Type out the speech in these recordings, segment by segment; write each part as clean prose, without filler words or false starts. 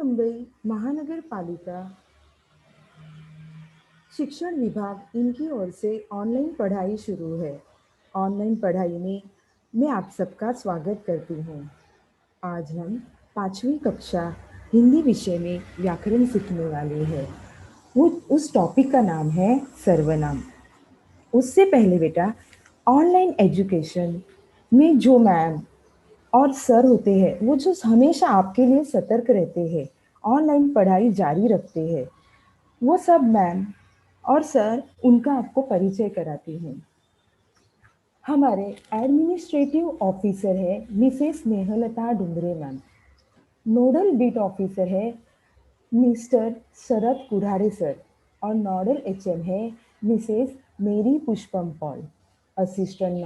मुंबई महानगर पालिका शिक्षण विभाग इनकी ओर से ऑनलाइन पढ़ाई शुरू है। ऑनलाइन पढ़ाई में मैं आप सबका स्वागत करती हूँ। आज हम 5वीं कक्षा हिंदी विषय में व्याकरण सीखने वाले हैं। वो उस टॉपिक का नाम है सर्वनाम। उससे पहले बेटा, ऑनलाइन एजुकेशन में जो मैम और सर होते हैं वो जो हमेशा आपके लिए सतर्क रहते हैं, ऑनलाइन पढ़ाई जारी रखते हैं, वो सब मैम और सर उनका आपको परिचय कराती हूँ। हमारे एडमिनिस्ट्रेटिव ऑफिसर है Mrs Snehlata Dumre ma'am. Nodal beat officer है मिस्टर शरद कुढ़ारे सर और नोडल एचएम है Mrs Mary Pushpam Paul. Assistant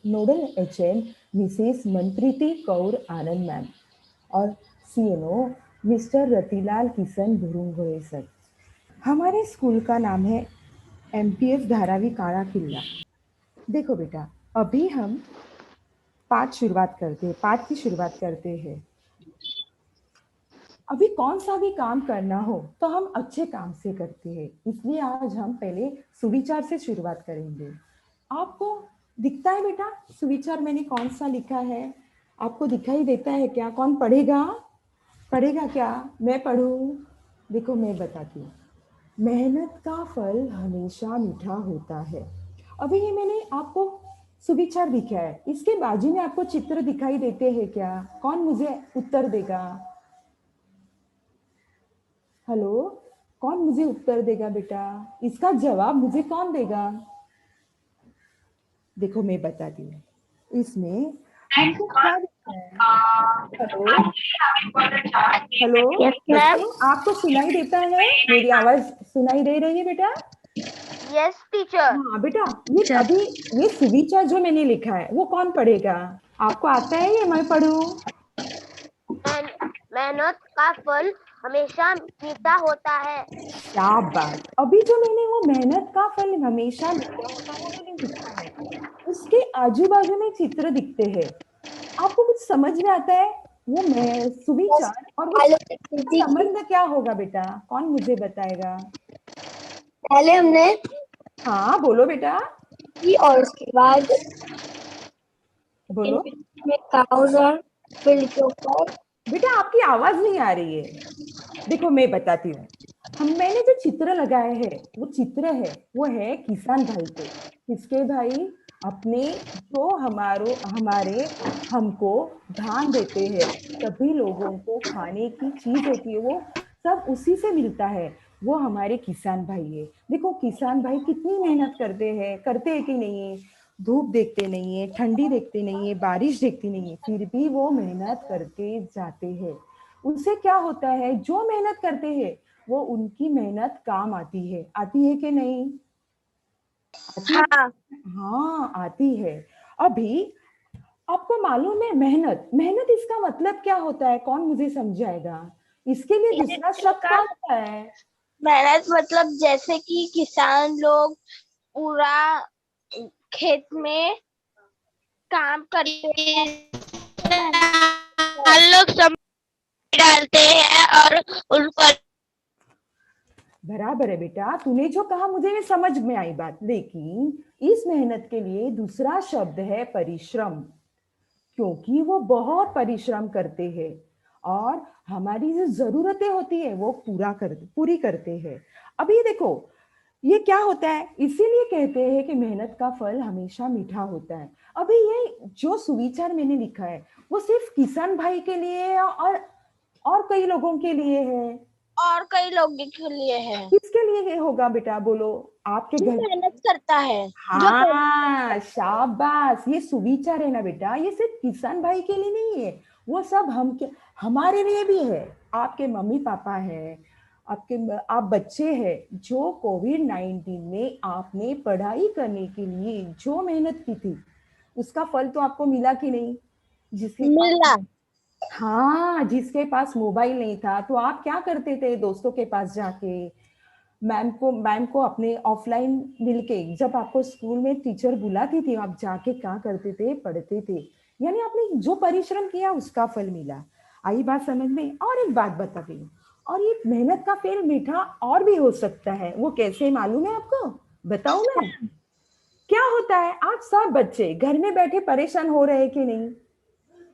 nodal HM Mrs Manpreeti Kaur Anand ma'am और CNO Mr Ratilal Kishan Bhurungoe sir. हमारे स्कूल का नाम है एमपीएस धारावी काला किला। देखो बेटा, अभी हम पाठ की शुरुआत करते हैं। अभी कौन सा भी काम करना हो तो हम अच्छे काम से करते हैं, इसलिए आज हम पहले सुविचार से शुरुआत करेंगे। आपको दिखता है बेटा सुविचार मैंने कौन सा लिखा है? आपको दिखाई देता है क्या? कौन पढ़ेगा? पढ़ेगा क्या? मैं पढ़ूं? देखो मैं बताती हूँ। मेहनत का फल हमेशा मीठा होता है। अभी ये मैंने आपको सुविचार दिखा है, इसके बाजू में आपको चित्र दिखाई देते हैं क्या? कौन मुझे उत्तर देगा? हेलो, कौन मुझे उत्तर देगा बेटा? इसका जवाब मुझे कौन देगा? देखो मैं बताती हूँ। इसमें हमको क्या दिखता है? Hello, hello yes ma'am. बच्चों, आपको सुनाई देता है? मेरी आवाज सुनाई दे रही है बेटा? Yes teacher. हाँ बेटा, ये अभी ये सुविचार जो मैंने लिखा है वो कौन पढ़ेगा? आपको आता है या मैं पढ़ूं? मेहनत का फल हमेशा मीठा होता है। शाबाश। अभी जो मैंने वो मेहनत का फल हमेशा मीठा होता है वो मैंने लिखा है, उसके आजू बाजू में चित्र दिखते हैं। आपको कुछ समझ में आता है? वो मैं सुविचार और वो संबंध क्या होगा बेटा? कौन मुझे बताएगा? पहले हमने हाँ बोलो बेटा, और उसके बाद बोलो में काउज और फील्ड के ऊपर बेटा। आपकी आवाज नहीं आ रही है। देखो मैं बताती हूँ। मैंने जो चित्र लगाए हैं वो चित्र है, वो है किसान भाई के। किसके भाई? अपने जो हमारे हमको धान देते हैं, सभी लोगों को खाने की चीज होती है वो सब उसी से मिलता है। वो हमारे किसान भाई है। देखो किसान भाई कितनी मेहनत करते हैं कि नहीं? धूप देखते नहीं है, ठंडी देखते नहीं है, बारिश देखती नहीं है, फिर भी वो मेहनत करके जाते हैं। उससे क्या होता है? जो मेहनत करते हैं वो उनकी मेहनत काम आती है कि नहीं? आती है। हाँ। हाँ आती है। अभी आपको मालूम है मेहनत मेहनत इसका मतलब क्या होता है? कौन मुझे समझाएगा? इसके लिए दूसरा शब्द क्या होता है? मेहनत मतलब जैसे कि किसान लोग पूरा खेत में काम करते हैं, हर लोग समय डालते हैं और उन पर बराबर है बेटा, तूने जो कहा मुझे ये समझ में आई बात, लेकिन इस मेहनत के लिए दूसरा शब्द है परिश्रम। क्योंकि वो बहुत परिश्रम करते हैं और हमारी जो जरूरतें होती है वो पूरी करते हैं। अभी देखो ये क्या होता है, इसीलिए कहते हैं कि मेहनत का फल हमेशा मीठा होता है। अभी ये जो सुविचार मैंने लिखा है वो सिर्फ किसान भाई के लिए है और कई लोगों के लिए है। और कई लोगों के लिए है किसके लिए होगा बेटा? बोलो आपके जो घर। मेहनत करता है। जो हाँ शाबाश, ये सुविचार है ना बेटा, ये सिर्फ किसान भाई के लिए नहीं है, वो सब हमारे लिए भी है। आपके मम्मी पापा है, आप बच्चे हैं जो कोविड-19 में आपने पढ़ाई करने के लिए जो मेहनत की थी उसका फल तो आपको मिला कि नहीं? जिसके पास मिला। हाँ, जिसके पास मोबाइल नहीं था तो आप क्या करते थे? दोस्तों के पास जाके मैम को अपने ऑफलाइन मिलके, जब आपको स्कूल में टीचर बुलाती थी आप जाके क्या करते थे? पढ़ते थे। यानी आपने जो परिश्रम किया उसका फल मिला। आई बात समझ में? और एक बात बताती हूँ, और ये मेहनत का फल मीठा और भी हो सकता है, वो कैसे मालूम है आपको? बताऊं मैं? क्या होता है, आप सब बच्चे घर में बैठे परेशान हो रहे हैं कि नहीं?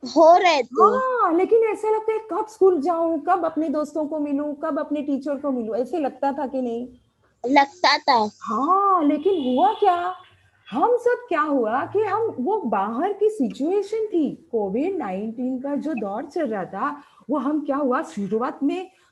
हो रहे थे। हाँ, लेकिन ऐसा लगता है कब स्कूल जाऊं, कब अपने दोस्तों को मिलूं, कब अपने टीचर को मिलूं, ऐसे लगता था कि नहीं? लगता था। हाँ, लेकिन हुआ क्या, हम सब क्या हुआ कि हम वो बाहर की सिचुएशन थी, कोविड-19 का जो दौर चल रहा था, वो हम क्या हुआ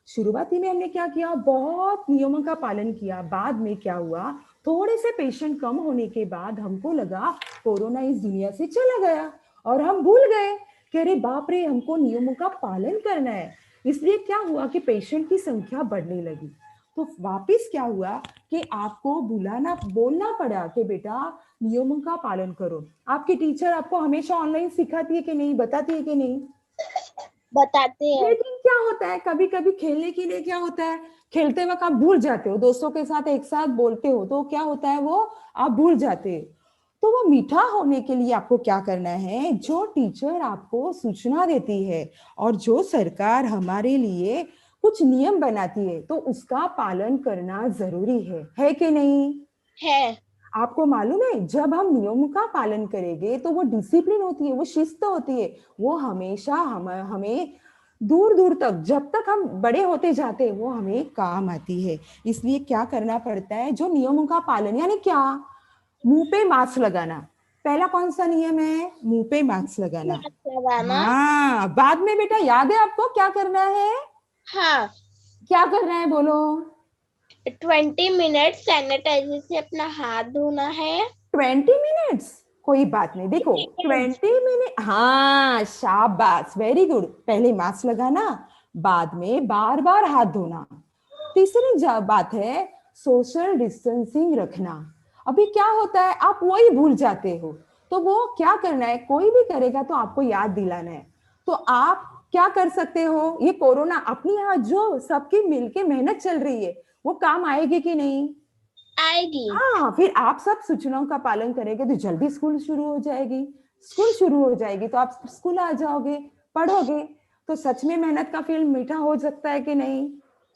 शुरुआती में हमने क्या किया, बहुत नियमों का पालन किया। बाद में क्या हुआ, थोड़े से पेशेंट कम होने के बाद हमको लगा कोरोना इस दुनिया से चला गया और हम भूल गए कि अरे बाप रे, हमको नियमों का पालन करना है। इसलिए क्या हुआ कि पेशेंट की संख्या बढ़ने लगी। तो वापिस क्या हुआ कि आपको बोलना पड़ा कि बेटा नियमों का पालन करो। आपकी टीचर आपको हमेशा ऑनलाइन सिखाती है कि नहीं, बताती है कि नहीं? बताते हैं। लेकिन क्या होता है, कभी कभी खेलने के लिए क्या होता है, खेलते वक्त आप भूल जाते हो, दोस्तों के साथ एक साथ बोलते हो तो क्या होता है, वो आप भूल जाते हो। तो वो मीठा होने के लिए आपको क्या करना है, जो टीचर आपको सूचना देती है और जो सरकार हमारे लिए कुछ नियम बनाती है, तो उसका पालन करना जरूरी है कि नहीं? है। आपको मालूम है, जब हम नियमों का पालन करेंगे तो वो डिसिप्लिन होती है, वो शिस्त होती है, वो हमेशा हमें दूर दूर तक, जब तक हम बड़े होते जाते हैं, वो हमें काम आती है। इसलिए क्या करना पड़ता है, जो नियमों का पालन, यानी क्या, मुंह पे मास्क लगाना। पहला कौन सा नियम है, मुंह पे मास्क लगाना। मास्क लगाना। हाँ, बाद में बेटा याद है आपको क्या करना है? हाँ। क्या करना है बोलो? 20 मिनट सैनिटाइजर से अपना हाथ धोना है। 20 मिनट्स, कोई बात नहीं, देखो 20 मिनट, हाँ शाबाश, वेरी गुड। पहले मास्क लगाना, बाद में बार बार हाथ धोना। तीसरी बात है सोशल डिस्टेंसिंग रखना। अभी क्या होता है, आप वही भूल जाते हो, तो वो क्या करना है, कोई भी करेगा तो आपको याद दिलाना है। तो आप क्या कर सकते हो, ये कोरोना अपनी यहाँ जो सबकी मिलके मेहनत चल रही है, वो काम आएगी कि नहीं? आएगी। हाँ, फिर आप सब सूचनाओं का पालन करेंगे तो जल्दी स्कूल शुरू हो जाएगी। स्कूल शुरू हो जाएगी तो आप स्कूल आ जाओगे, पढ़ोगे, तो सच में मेहनत का फल मीठा हो सकता है कि नहीं?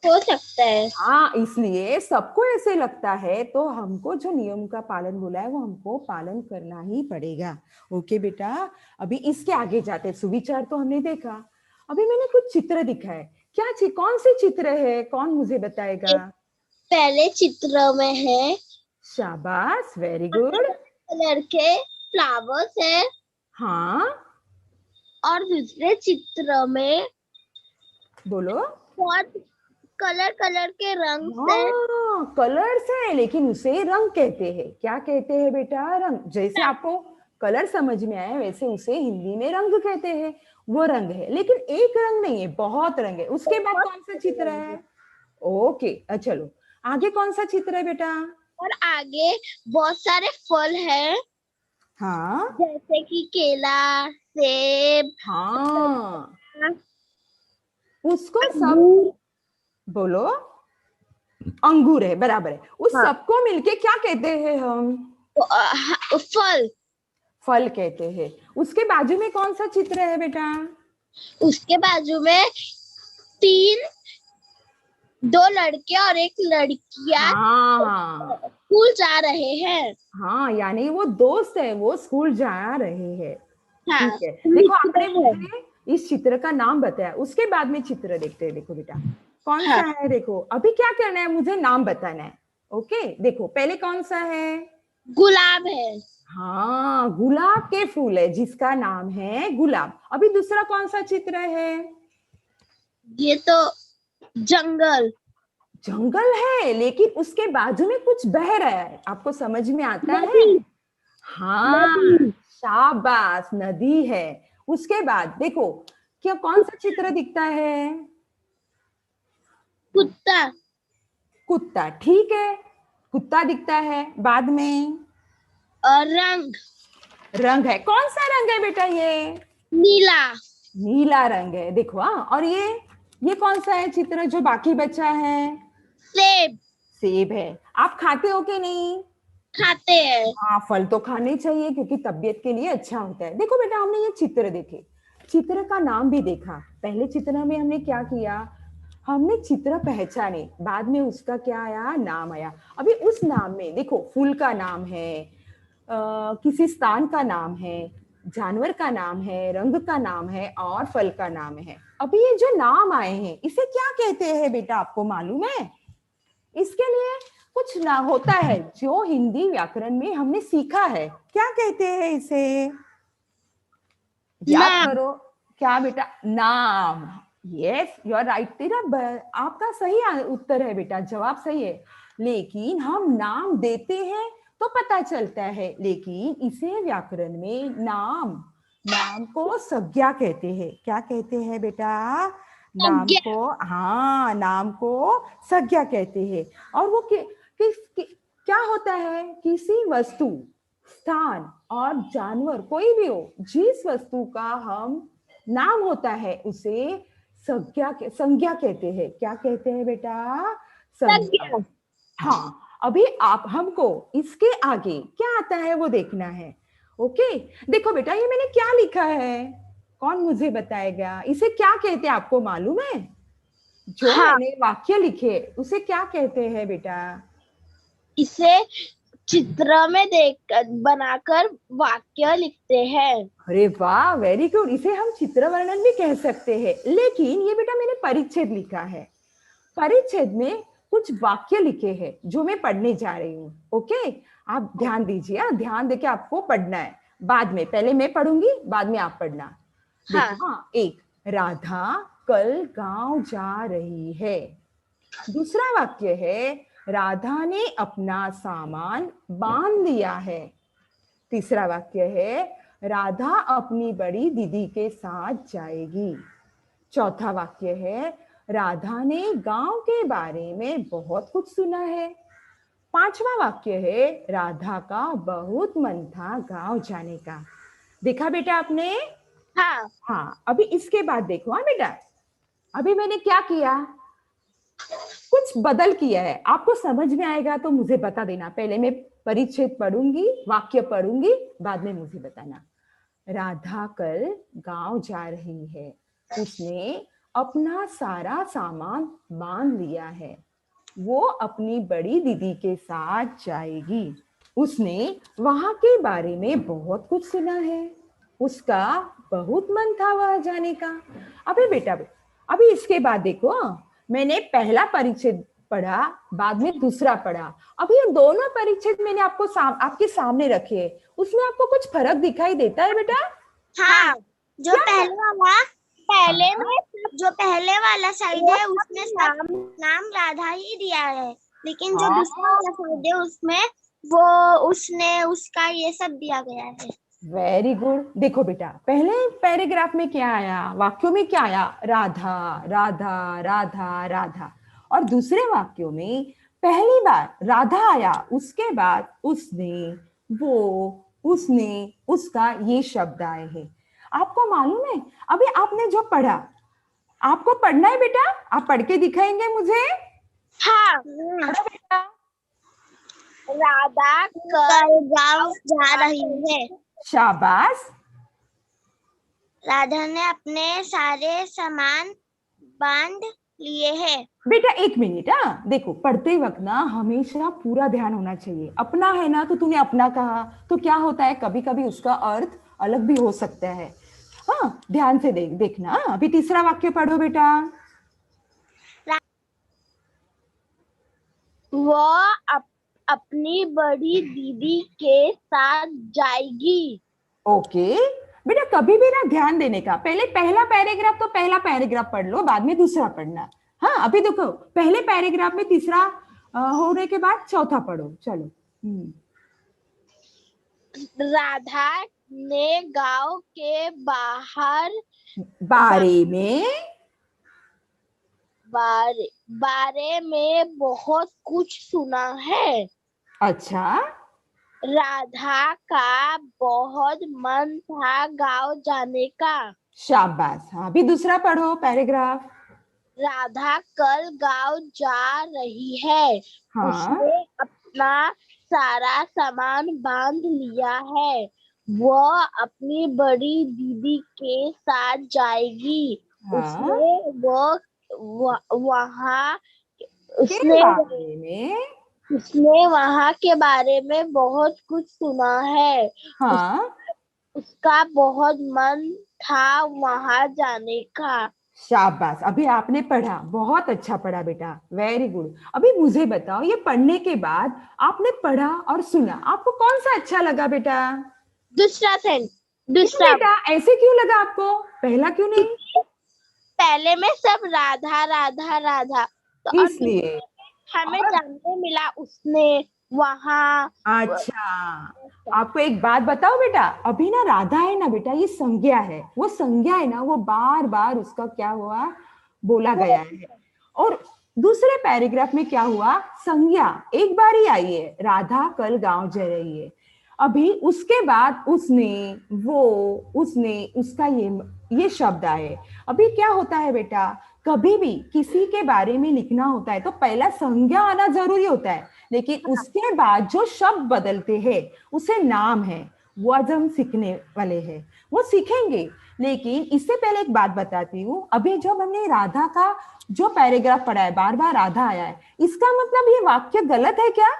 हो सकता है। हाँ, इसलिए सबको ऐसे लगता है तो हमको जो नियम का पालन बोला है वो हमको पालन करना ही पड़ेगा। ओके बेटा, अभी इसके आगे जाते हैं। सुविचार तो हमने देखा, अभी मैंने कुछ चित्र दिखा है। क्या कौन से चित्र है, कौन मुझे बताएगा? पहले चित्र में है शाबाश, वेरी गुड। कलर के फ्लावर्स है। हाँ, और दूसरे चित्र में बोलो। बहुत कलर कलर के रंग है। हाँ, कलर्स है, लेकिन उसे रंग कहते हैं। क्या कहते हैं बेटा? रंग। जैसे आपको कलर समझ में आया वैसे उसे हिंदी में रंग कहते हैं। वो रंग है, लेकिन एक रंग नहीं है, बहुत रंग है। उसके बाद बहुत कौन सा सारे चित्र रंग है? है। ओके, चलो आगे कौन सा चित्र है बेटा? और आगे बहुत सारे फल है, हाँ जैसे कि केला, सेब, हाँ, संतरा, उसको सब अंगूर। बोलो। अंगूर है, बराबर है। उस हाँ। सबको मिलके क्या कहते हैं हम? फल। फल कहते हैं। उसके बाजू में कौन सा चित्र है बेटा? उसके बाजू में तीन, दो लड़के और एक लड़कियां हाँ स्कूल जा रहे हैं। हाँ, यानी वो दोस्त है, वो स्कूल जा रहे हैं। ठीक हाँ, है, देखो मित्र आपने है। मुझे इस चित्र का नाम बताया, उसके बाद में चित्र देखते हैं। देखो बेटा, कौन सा हाँ, है, देखो अभी क्या करना है, मुझे नाम बताना है। ओके, देखो पहले कौन सा है? गुलाब है। हाँ, गुलाब के फूल है जिसका नाम है गुलाब। अभी दूसरा कौन सा चित्र है? ये तो जंगल। जंगल है, लेकिन उसके बाजू में कुछ बह रहा है, आपको समझ में आता है? नदी। हाँ, नदी। शाबाश, नदी है। उसके बाद देखो, क्या कौन सा चित्र दिखता है? कुत्ता। कुत्ता, ठीक है, कुत्ता दिखता है। बाद में और रंग रंग है, कौन सा रंग है बेटा ये? नीला। नीला रंग है, देखो। हाँ, और ये कौन सा है चित्र जो बाकी बचा है? सेब। सेब है। आप खाते हो कि नहीं? खाते हैं। हाँ, फल तो खाने चाहिए क्योंकि तबीयत के लिए अच्छा होता है। देखो बेटा, हमने ये चित्र देखे, चित्र का नाम भी देखा। पहले चित्र में हमने क्या किया, हमने चित्र पहचाने, बाद में उसका क्या आया, नाम आया। अभी उस नाम में देखो, फूल का नाम है, किसी स्थान का नाम है, जानवर का नाम है, रंग का नाम है और फल का नाम है। अभी ये जो नाम आए हैं इसे क्या कहते हैं बेटा, आपको मालूम है? इसके लिए कुछ ना होता है जो हिंदी व्याकरण में हमने सीखा है, क्या कहते हैं इसे? याद नाम। करो। क्या बेटा? नाम। Yes, you are right. तेरा आपका सही उत्तर है बेटा, जवाब सही है। लेकिन हम नाम देते हैं तो पता चलता है, लेकिन इसे व्याकरण में नाम, नाम को संज्ञा कहते हैं। क्या कहते हैं बेटा? नाम संज्ञा। को, हाँ, नाम को संज्ञा कहते हैं। और वो क्या होता है? किसी वस्तु, स्थान और जानवर कोई भी हो, जिस वस्तु का हम नाम होता है उसे संज्ञा कहते हैं। क्या कहते हैं बेटा? संज्ञा। संज्ञा। हाँ, अभी आप हमको इसके आगे क्या आता है वो देखना है। ओके, देखो बेटा, ये मैंने क्या लिखा है, कौन मुझे बताएगा इसे क्या कहते हैं? आपको मालूम है? जो हाँ, मैंने वाक्य लिखे उसे क्या कहते हैं बेटा? इसे चित्र में देख बनाकर वाक्य लिखते हैं। अरे वाह, वेरी गुड। इसे हम चित्र वर्णन भी कह सकते हैं, लेकिन ये बेटा मैंने परिच्छेद लिखा है। परिच्छेद में कुछ वाक्य लिखे हैं जो मैं पढ़ने जा रही हूँ। ओके, आप ध्यान दीजिए, ध्यान देके आपको पढ़ना है। बाद में, पहले मैं पढ़ूंगी, बाद में आप पढ़ना। हाँ। देखो, हाँ, एक, राधा कल गांव जा रही है। दूसरा वाक्य है, राधा ने अपना सामान बांध लिया है। तीसरा वाक्य है, राधा अपनी बड़ी दीदी के साथ जाएगी। चौथा वाक्य है, राधा ने गांव के बारे में बहुत कुछ सुना है। पांचवा वाक्य है, राधा का बहुत मन था गांव जाने का। देखा बेटा आपने? हाँ। हाँ, अभी इसके बाद देखो। हाँ बेटा, अभी मैंने क्या किया, कुछ बदल किया है। आपको समझ में आएगा तो मुझे बता देना। पहले मैं परिच्छेद पढ़ूंगी, वाक्य पढ़ूंगी, बाद में मुझे बताना। राधा कल गांव जा रही है। उसने अपना सारा सामान बांध लिया है। वो अपनी बड़ी दीदी के साथ जाएगी। उसने वहां के बारे में बहुत कुछ सुना है। उसका बहुत मन था वहां जाने का। अभी बेटा, अभी इसके बाद देखो, मैंने पहला परिच्छेद पढ़ा, बाद में दूसरा पढ़ा। अभी ये दोनों परिच्छेद मैंने आपके सामने रखे। उसमें आपको कुछ फर्क दिखाई देता है बेटा? हाँ, जो क्या? पहले वाला, पहले हाँ, में जो पहले वाला साइड है उसमें सब नाम राधा ही दिया है, लेकिन जो दूसरा हाँ, वाला साइड है उसमें वो उसने उसका ये सब दिया गया है। Very good. देखो बेटा, पहले पैराग्राफ में क्या आया, वाक्यों में क्या आया? राधा, राधा, राधा, राधा। और दूसरे वाक्यों में पहली बार राधा आया, उसके बाद उसने, वो, उसने, उसका, ये शब्द आए हैं। आपको मालूम है? अभी आपने जो पढ़ा, आपको पढ़ना है बेटा, आप पढ़ के दिखाएंगे मुझे? हाँ। पढ़ो बेटा। राधा कल गांव जा रही है। शाबाश। राधा ने अपने सारे सामान बांध लिए हैं। बेटा एक मिनट, हाँ देखो, पढ़ते वक्त ना हमेशा पूरा ध्यान होना चाहिए। अपना है ना, तो तूने अपना कहा, तो क्या होता है, कभी कभी उसका अर्थ अलग भी हो सकता है। हाँ, ध्यान से देखना। अभी तीसरा वाक्य पढ़ो बेटा। वह अपनी बड़ी दीदी के साथ जाएगी। ओके बेटा, कभी भी ना ध्यान देने का, पहले पहला पैराग्राफ तो पहला पैराग्राफ पढ़ लो, बाद में दूसरा पढ़ना। हाँ, अभी देखो, पहले पैराग्राफ में तीसरा होने के बाद चौथा पढ़ो, चलो। राधा ने गांव के बारे में, बारे में बहुत कुछ सुना है। अच्छा, राधा का बहुत मन था गांव जाने का। शाबाश। हाँ, अभी दूसरा पढ़ो पैराग्राफ। राधा कल गांव जा रही है। हाँ, उसने अपना सारा सामान बांध लिया है। वह अपनी बड़ी दीदी के साथ जाएगी। हाँ, उसने वो वहाँ के उसने बारे में। उसने वहाँ के बारे में बहुत कुछ सुना है। उस, हाँ, उसका बहुत मन था वहाँ जाने का। शाबाश, अभी आपने पढ़ा, बहुत अच्छा पढ़ा बेटा, वेरी गुड। अभी मुझे बताओ, ये पढ़ने के बाद आपने पढ़ा और सुना, आपको कौन सा अच्छा लगा बेटा? दूसरा सेंट क्यों दूसरा बेटा, ऐसे क्यों लगा आपको, पहला क्यों नहीं? पहले में सब राधा राधा राधा, तो और इसलिए। हमें और जानने मिला उसने वहाँ। अच्छा, आपको एक बात बताओ बेटा, अभी ना राधा है ना बेटा, ये संज्ञा है, वो संज्ञा है ना, वो बार बार उसका क्या हुआ, बोला गया है। और दूसरे पैराग्राफ में क्या हुआ, संज्ञा एक बार ही आई है, राधा कल गांव जा रही है। अभी उसके बाद उसने, वो, उसने, उसका, ये शब्द आए। अभी क्या होता है बेटा, कभी भी किसी के बारे में लिखना होता है तो पहला संज्ञा आना जरूरी होता है, लेकिन उसके बाद जो शब्द बदलते हैं उसे नाम है। वो आज हम सीखने वाले हैं, वो सीखेंगे। लेकिन इससे पहले एक बात बताती हूँ, अभी जब हमने राधा का जो पैराग्राफ पढ़ा है, बार बार राधा आया है, इसका मतलब ये वाक्य गलत है क्या?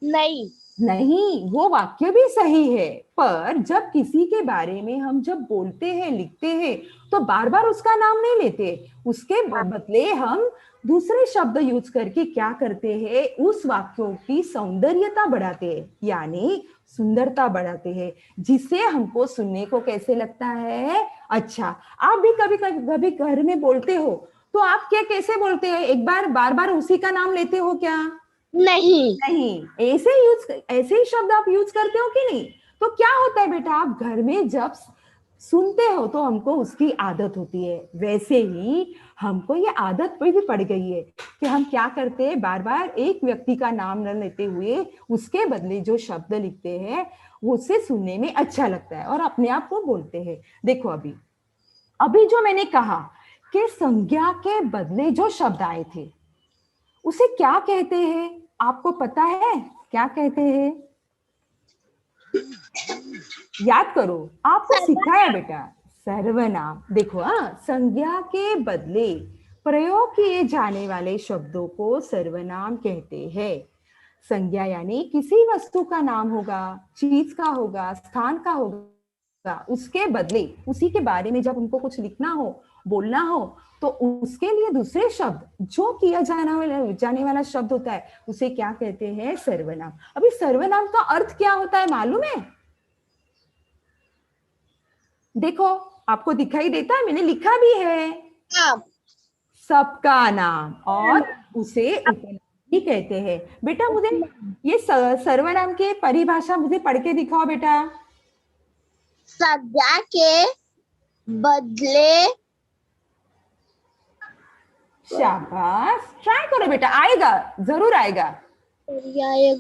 नहीं। नहीं, वो वाक्य भी सही है। पर जब किसी के बारे में हम जब बोलते हैं, लिखते हैं, तो बार बार उसका नाम नहीं लेते, उसके बदले हम दूसरे शब्द यूज करके क्या करते हैं, उस वाक्यों की सौंदर्यता बढ़ाते हैं, यानी सुंदरता बढ़ाते हैं, जिससे हमको सुनने को कैसे लगता है, अच्छा। आप भी कभी कभी घर में बोलते हो, तो आप क्या कैसे बोलते हैं, एक बार बार बार उसी का नाम लेते हो क्या? नहीं। नहीं, ऐसे ही शब्द आप यूज करते हो कि नहीं? तो क्या होता है बेटा, आप घर में जब सुनते हो तो हमको उसकी आदत होती है, वैसे ही हमको ये आदत भी पड़ गई है कि हम क्या करते हैं, बार बार एक व्यक्ति का नाम न लेते हुए उसके बदले जो शब्द लिखते हैं, वो उसे सुनने में अच्छा लगता है और अपने आप को बोलते हैं। देखो अभी, अभी जो मैंने कहा कि संज्ञा के बदले जो शब्द आए थे उसे क्या कहते हैं, आपको पता है क्या कहते हैं? याद करो, आपको सिखाया बेटा, सर्वनाम। देखो, हाँ, संज्ञा के बदले प्रयोग किए जाने वाले शब्दों को सर्वनाम कहते हैं। संज्ञा यानी किसी वस्तु का नाम होगा, चीज का होगा, स्थान का होगा, उसके बदले उसी के बारे में जब हमको कुछ लिखना हो, बोलना हो, तो उसके लिए दूसरे शब्द जो किया जाने वाला शब्द होता है उसे क्या कहते हैं, सर्वनाम। अभी सर्वनाम का अर्थ क्या होता है मालूम है? देखो, आपको दिखाई देता है, मैंने लिखा भी है, नाम। सबका नाम, और उसे उपनाम भी कहते हैं। बेटा मुझे ये सर्वनाम की परिभाषा मुझे पढ़ के दिखाओ बेटा। संज्ञा के बदले शाबाश, ट्राई करो बेटा, आएगा, जरूर आएगा। पर्याय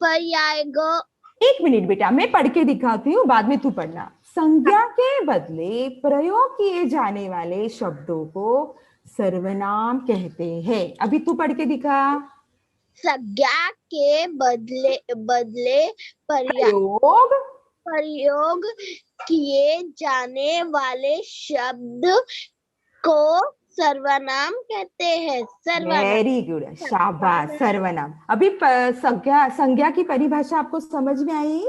पर्याय एक मिनट बेटा, मैं पढ़ के दिखाती हूँ, बाद में तू पढ़ना। संज्ञा के बदले प्रयोग किए जाने वाले शब्दों को सर्वनाम कहते हैं। अभी तू पढ़ के दिखा। संज्ञा के बदले बदले पर्याय प्रयोग प्रयोग किए जाने वाले शब्द को सर्वनाम कहते हैं। सर्वनाम। वेरी गुड, शाबाश, सर्वनाम। अभी संज्ञा संज्ञा की परिभाषा आपको समझ में आई?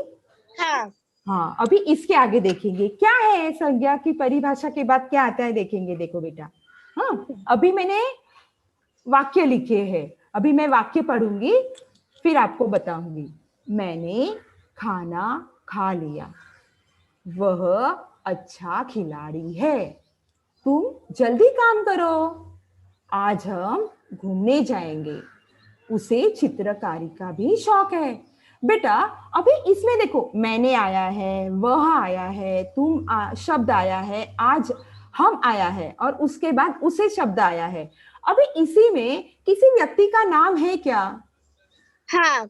हाँ। हाँ, अभी इसके आगे देखेंगे क्या है, संज्ञा की परिभाषा के बाद क्या आता है देखेंगे। देखो बेटा, हाँ, अभी मैंने वाक्य लिखे हैं, अभी मैं वाक्य पढ़ूंगी, फिर आपको बताऊंगी। मैंने खाना खा लिया, वह अच्छा खिलाड़ी है, तुम जल्दी काम करो, आज हम घूमने जाएंगे, उसे चित्रकारी का भी शौक है। बेटा अभी इसमें देखो, मैंने आया है, वह आया है, शब्द आया है, आज हम आया है, और उसके बाद उसे शब्द आया है। अभी इसी में किसी व्यक्ति का नाम है क्या? हाँ।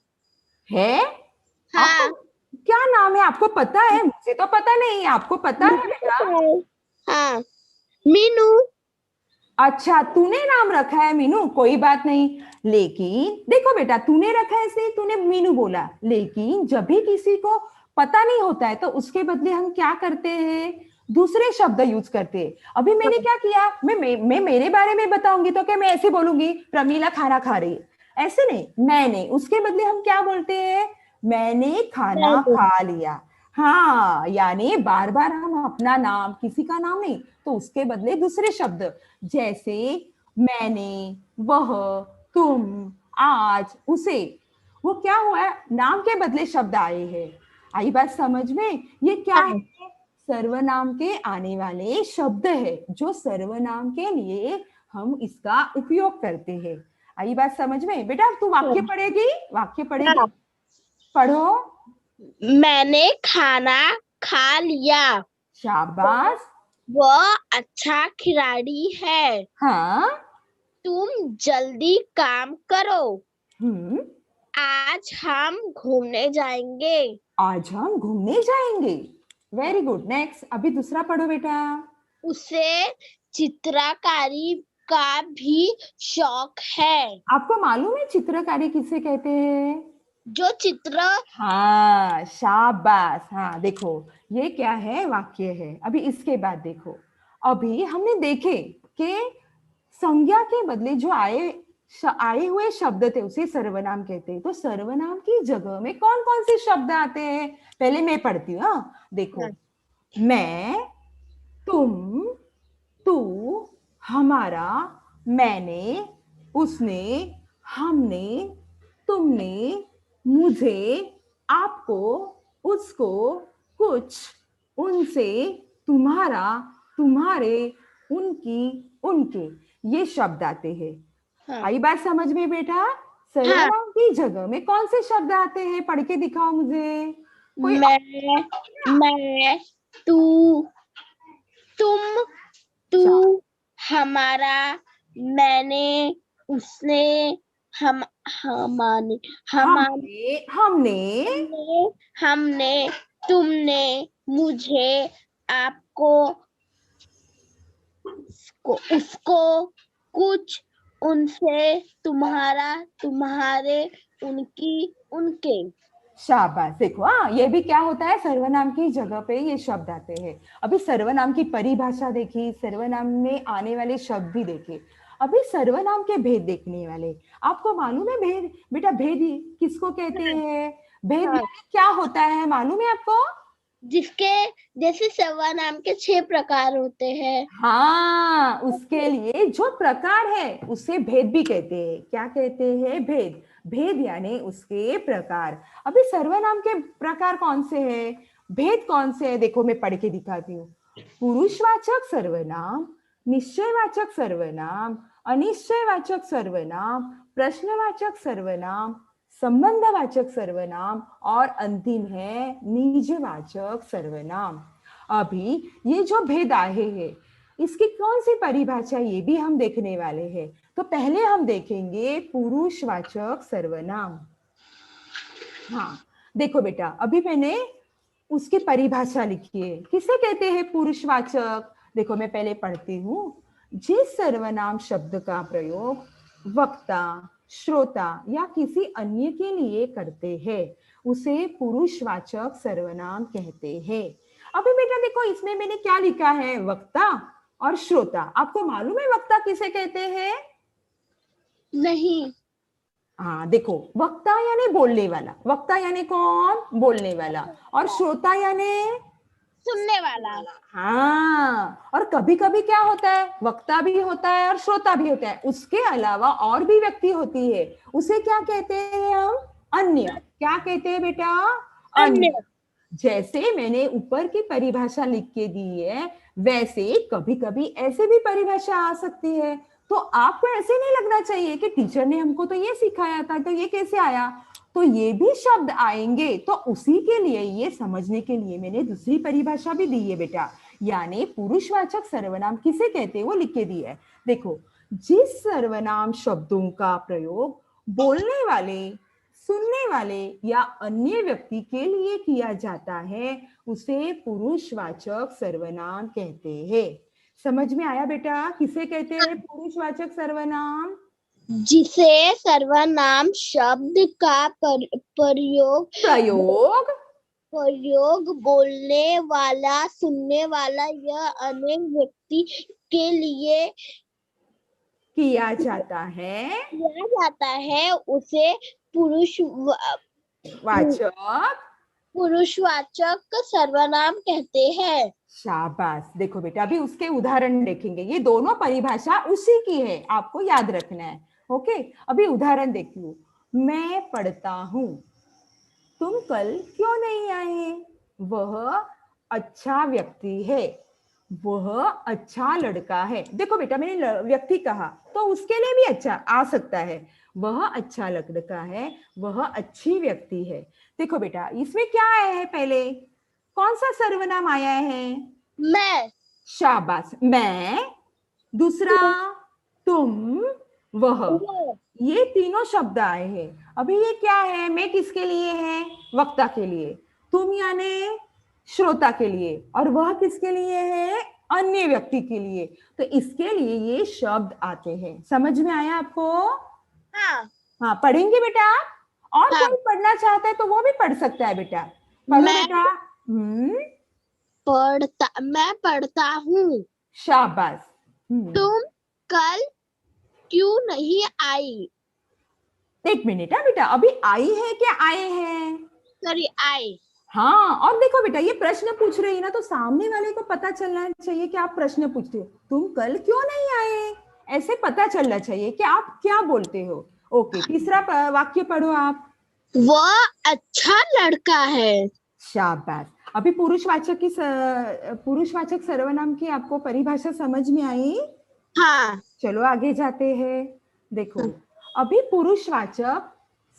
है? आपको हाँ। क्या नाम है, आपको पता है? मुझे तो पता नहीं, आपको पता है मुझे बेटा? पता है। हाँ। मीनू। अच्छा, तूने नाम रखा है मीनू, कोई बात नहीं। लेकिन देखो बेटा, तूने रखा है इसलिए तूने मीनू बोला, लेकिन जब भी किसी को पता नहीं होता है तो उसके बदले हम क्या करते हैं, दूसरे शब्द यूज करते हैं। अभी मैंने क्या किया, मैं मेरे बारे में बताऊंगी तो क्या मैं ऐसे बोलूंगी प्रमीला खाना खा रही है, ऐसे नहीं, मैंने, उसके बदले हम क्या बोलते हैं, मैंने खाना मैंने। खा लिया। हाँ, यानी बार बार हम अपना नाम, किसी का नाम नहीं, तो उसके बदले दूसरे शब्द, जैसे मैंने, वह, तुम, आज, उसे, वो क्या हुआ, नाम के बदले शब्द आए हैं। आई बात समझ में? ये क्या हाँ, है, सर्वनाम के आने वाले शब्द है, जो सर्वनाम के लिए हम इसका उपयोग करते हैं। आई बात समझ में? बेटा अब तू वाक्य हाँ, पढ़ेगी, वाक्य पढ़ेगी, हाँ। पढ़ो। मैंने खाना खा लिया। वह शाबाश। वह अच्छा खिलाड़ी है। हाँ। तुम जल्दी काम करो। हम्म। आज हम घूमने जाएंगे। आज हम घूमने जाएंगे। वेरी गुड, नेक्स्ट, अभी दूसरा पढ़ो बेटा। उसे चित्रकारी का भी शौक है। आपको मालूम है चित्रकारी किसे कहते हैं? जो चित्र हाँ, शाबाश। हाँ देखो, ये क्या है, वाक्य है। अभी इसके बाद देखो, अभी हमने देखे कि संज्ञा के बदले जो आए हुए शब्द थे उसे सर्वनाम कहते हैं। तो सर्वनाम की जगह में कौन कौन से शब्द आते हैं, पहले मैं पढ़ती हूँ। हाँ देखो, मैं, तुम, तू, हमारा, मैंने, उसने, हमने, तुमने, मुझे, आपको, उसको, कुछ, उनसे, तुम्हारा, तुम्हारे, उनकी, उनके, ये शब्द आते हैं। हाँ, आई बात समझ में बेटा? हाँ। सर्वनाम की जगह में कौन से शब्द आते हैं, पढ़ के दिखाओ मुझे कोई। मैं, तू, तुम, तू, हमारा, मैंने, उसने, हम, हमारे, हमारे, हमने, हमने, तुमने, मुझे, आपको, उसको, कुछ, उनसे, तुम्हारा, तुम्हारे, उनकी, उनके। शाबाश। देखो, हाँ, ये भी क्या होता है, सर्वनाम की जगह पे ये शब्द आते हैं। अभी सर्वनाम की परिभाषा देखी, सर्वनाम में आने वाले शब्द भी देखे। अभी सर्वनाम के भेद देखने वाले। आपको मालूम है भेद, बेटा भेद किसको कहते हैं? भेद हाँ, यानी क्या होता है, मालूम है आपको? जिसके जैसे सर्वनाम के 6 प्रकार होते हैं। हाँ, उसके लिए जो प्रकार है उसे भेद भी कहते हैं। क्या कहते हैं? भेद। भेद यानी उसके प्रकार। अभी सर्वनाम के प्रकार कौन से हैं, भेद कौन से हैं, देखो मैं पढ़ के दिखाती हूँ। पुरुषवाचक सर्वनाम, निश्चयवाचक सर्वनाम, अनिश्चयवाचक सर्वनाम, प्रश्नवाचक सर्वनाम, संबंधवाचक सर्वनाम, और अंतिम है निजवाचक सर्वनाम। अभी ये जो भेद आए हैं इसकी कौन सी परिभाषा, ये भी हम देखने वाले हैं। तो पहले हम देखेंगे पुरुषवाचक सर्वनाम। हाँ देखो बेटा, अभी मैंने उसकी परिभाषा लिखी है, किसे कहते हैं पुरुषवाचक। देखो मैं पहले पढ़ती हूँ। जिस सर्वनाम शब्द का प्रयोग वक्ता, श्रोता या किसी अन्य के लिए करते हैं उसे पुरुषवाचक सर्वनाम कहते हैं। अभी बेटा देखो, इसमें मैंने क्या लिखा है, वक्ता और श्रोता। आपको मालूम है वक्ता किसे कहते हैं? नहीं। हाँ देखो, वक्ता यानी बोलने वाला, वक्ता यानी कौन, बोलने वाला, और श्रोता यानी सुनने वाला। हाँ। और कभी कभी क्या होता है, वक्ता भी होता है और श्रोता भी होता है, उसके अलावा और भी व्यक्ति होती है, उसे क्या कहते हैं हम, अन्य। क्या कहते हैं बेटा? अन्य। अन्य। जैसे मैंने ऊपर की परिभाषा लिख के दी है, वैसे कभी कभी ऐसे भी परिभाषा आ सकती है। तो आपको ऐसे नहीं लगना चाहिए कि टीचर ने हमको तो ये सिखाया था, तो ये कैसे आया। तो ये भी शब्द आएंगे, तो उसी के लिए, ये समझने के लिए मैंने दूसरी परिभाषा भी दी है बेटा। यानी पुरुषवाचक सर्वनाम किसे कहते हैं वो लिख के दी है। देखो, जिस सर्वनाम शब्दों का प्रयोग बोलने वाले, सुनने वाले या अन्य व्यक्ति के लिए किया जाता है उसे पुरुषवाचक सर्वनाम कहते हैं। समझ में आया बेटा, किसे कहते हैं पुरुषवाचक सर्वनाम? जिसे सर्वनाम शब्द का प्रयोग प्रयोग प्रयोग बोलने वाला, सुनने वाला या अनेक व्यक्ति के लिए किया जाता है। किया जाता है, उसे वाचक। पुरुषवाचक सर्वनाम कहते हैं। शाबाश। देखो बेटा, अभी उसके उदाहरण देखेंगे। ये दोनों परिभाषा उसी की है, आपको याद रखना है। ओके, अभी उदाहरण देखिए। मैं पढ़ता हूं, तुम कल क्यों नहीं आए? वह अच्छा व्यक्ति है, वह अच्छा लड़का है। देखो बेटा, मैंने व्यक्ति कहा तो उसके लिए भी अच्छा आ सकता है। वह अच्छा लड़का है, वह अच्छी व्यक्ति है। देखो बेटा, इसमें क्या आया है? पहले कौन सा सर्वनाम आया है? मैं। शाबाश, मैं। दूसरा तुम, वह। वो। ये तीनों शब्द आए हैं। अभी ये क्या है? मैं किसके लिए है? वक्ता के लिए। तुम यानी श्रोता के लिए, और वह किसके लिए है? अन्य व्यक्ति के लिए। तो इसके लिए ये शब्द आते हैं। समझ में आया आपको? हाँ। हाँ, पढ़ेंगे बेटा? और हाँ। कोई पढ़ना चाहता है तो वो भी पढ़ सकता है बेटा। पढ़ो मैं बेटा। हम्म। मैं पढ़ता हूँ। शाबाश। तुम कल क्यों नहीं आई? एक मिनट है बेटा, अभी आई है क्या आए हैं? सॉरी, आई। हाँ, और देखो बेटा, ये प्रश्न पूछ रही है ना, तो सामने वाले को पता चलना चाहिए कि आप प्रश्न पूछते हो। तुम कल क्यों नहीं आए? ऐसे पता चलना चाहिए कि आप क्या बोलते हो। ओके, तीसरा वाक्य पढ़ो आप। वह अच्छा लड़का है। शाबाश। अभी पुरुषवाचक सर्वनाम की आपको परिभाषा समझ में आई? हाँ। चलो आगे जाते हैं। देखो, अभी पुरुषवाचक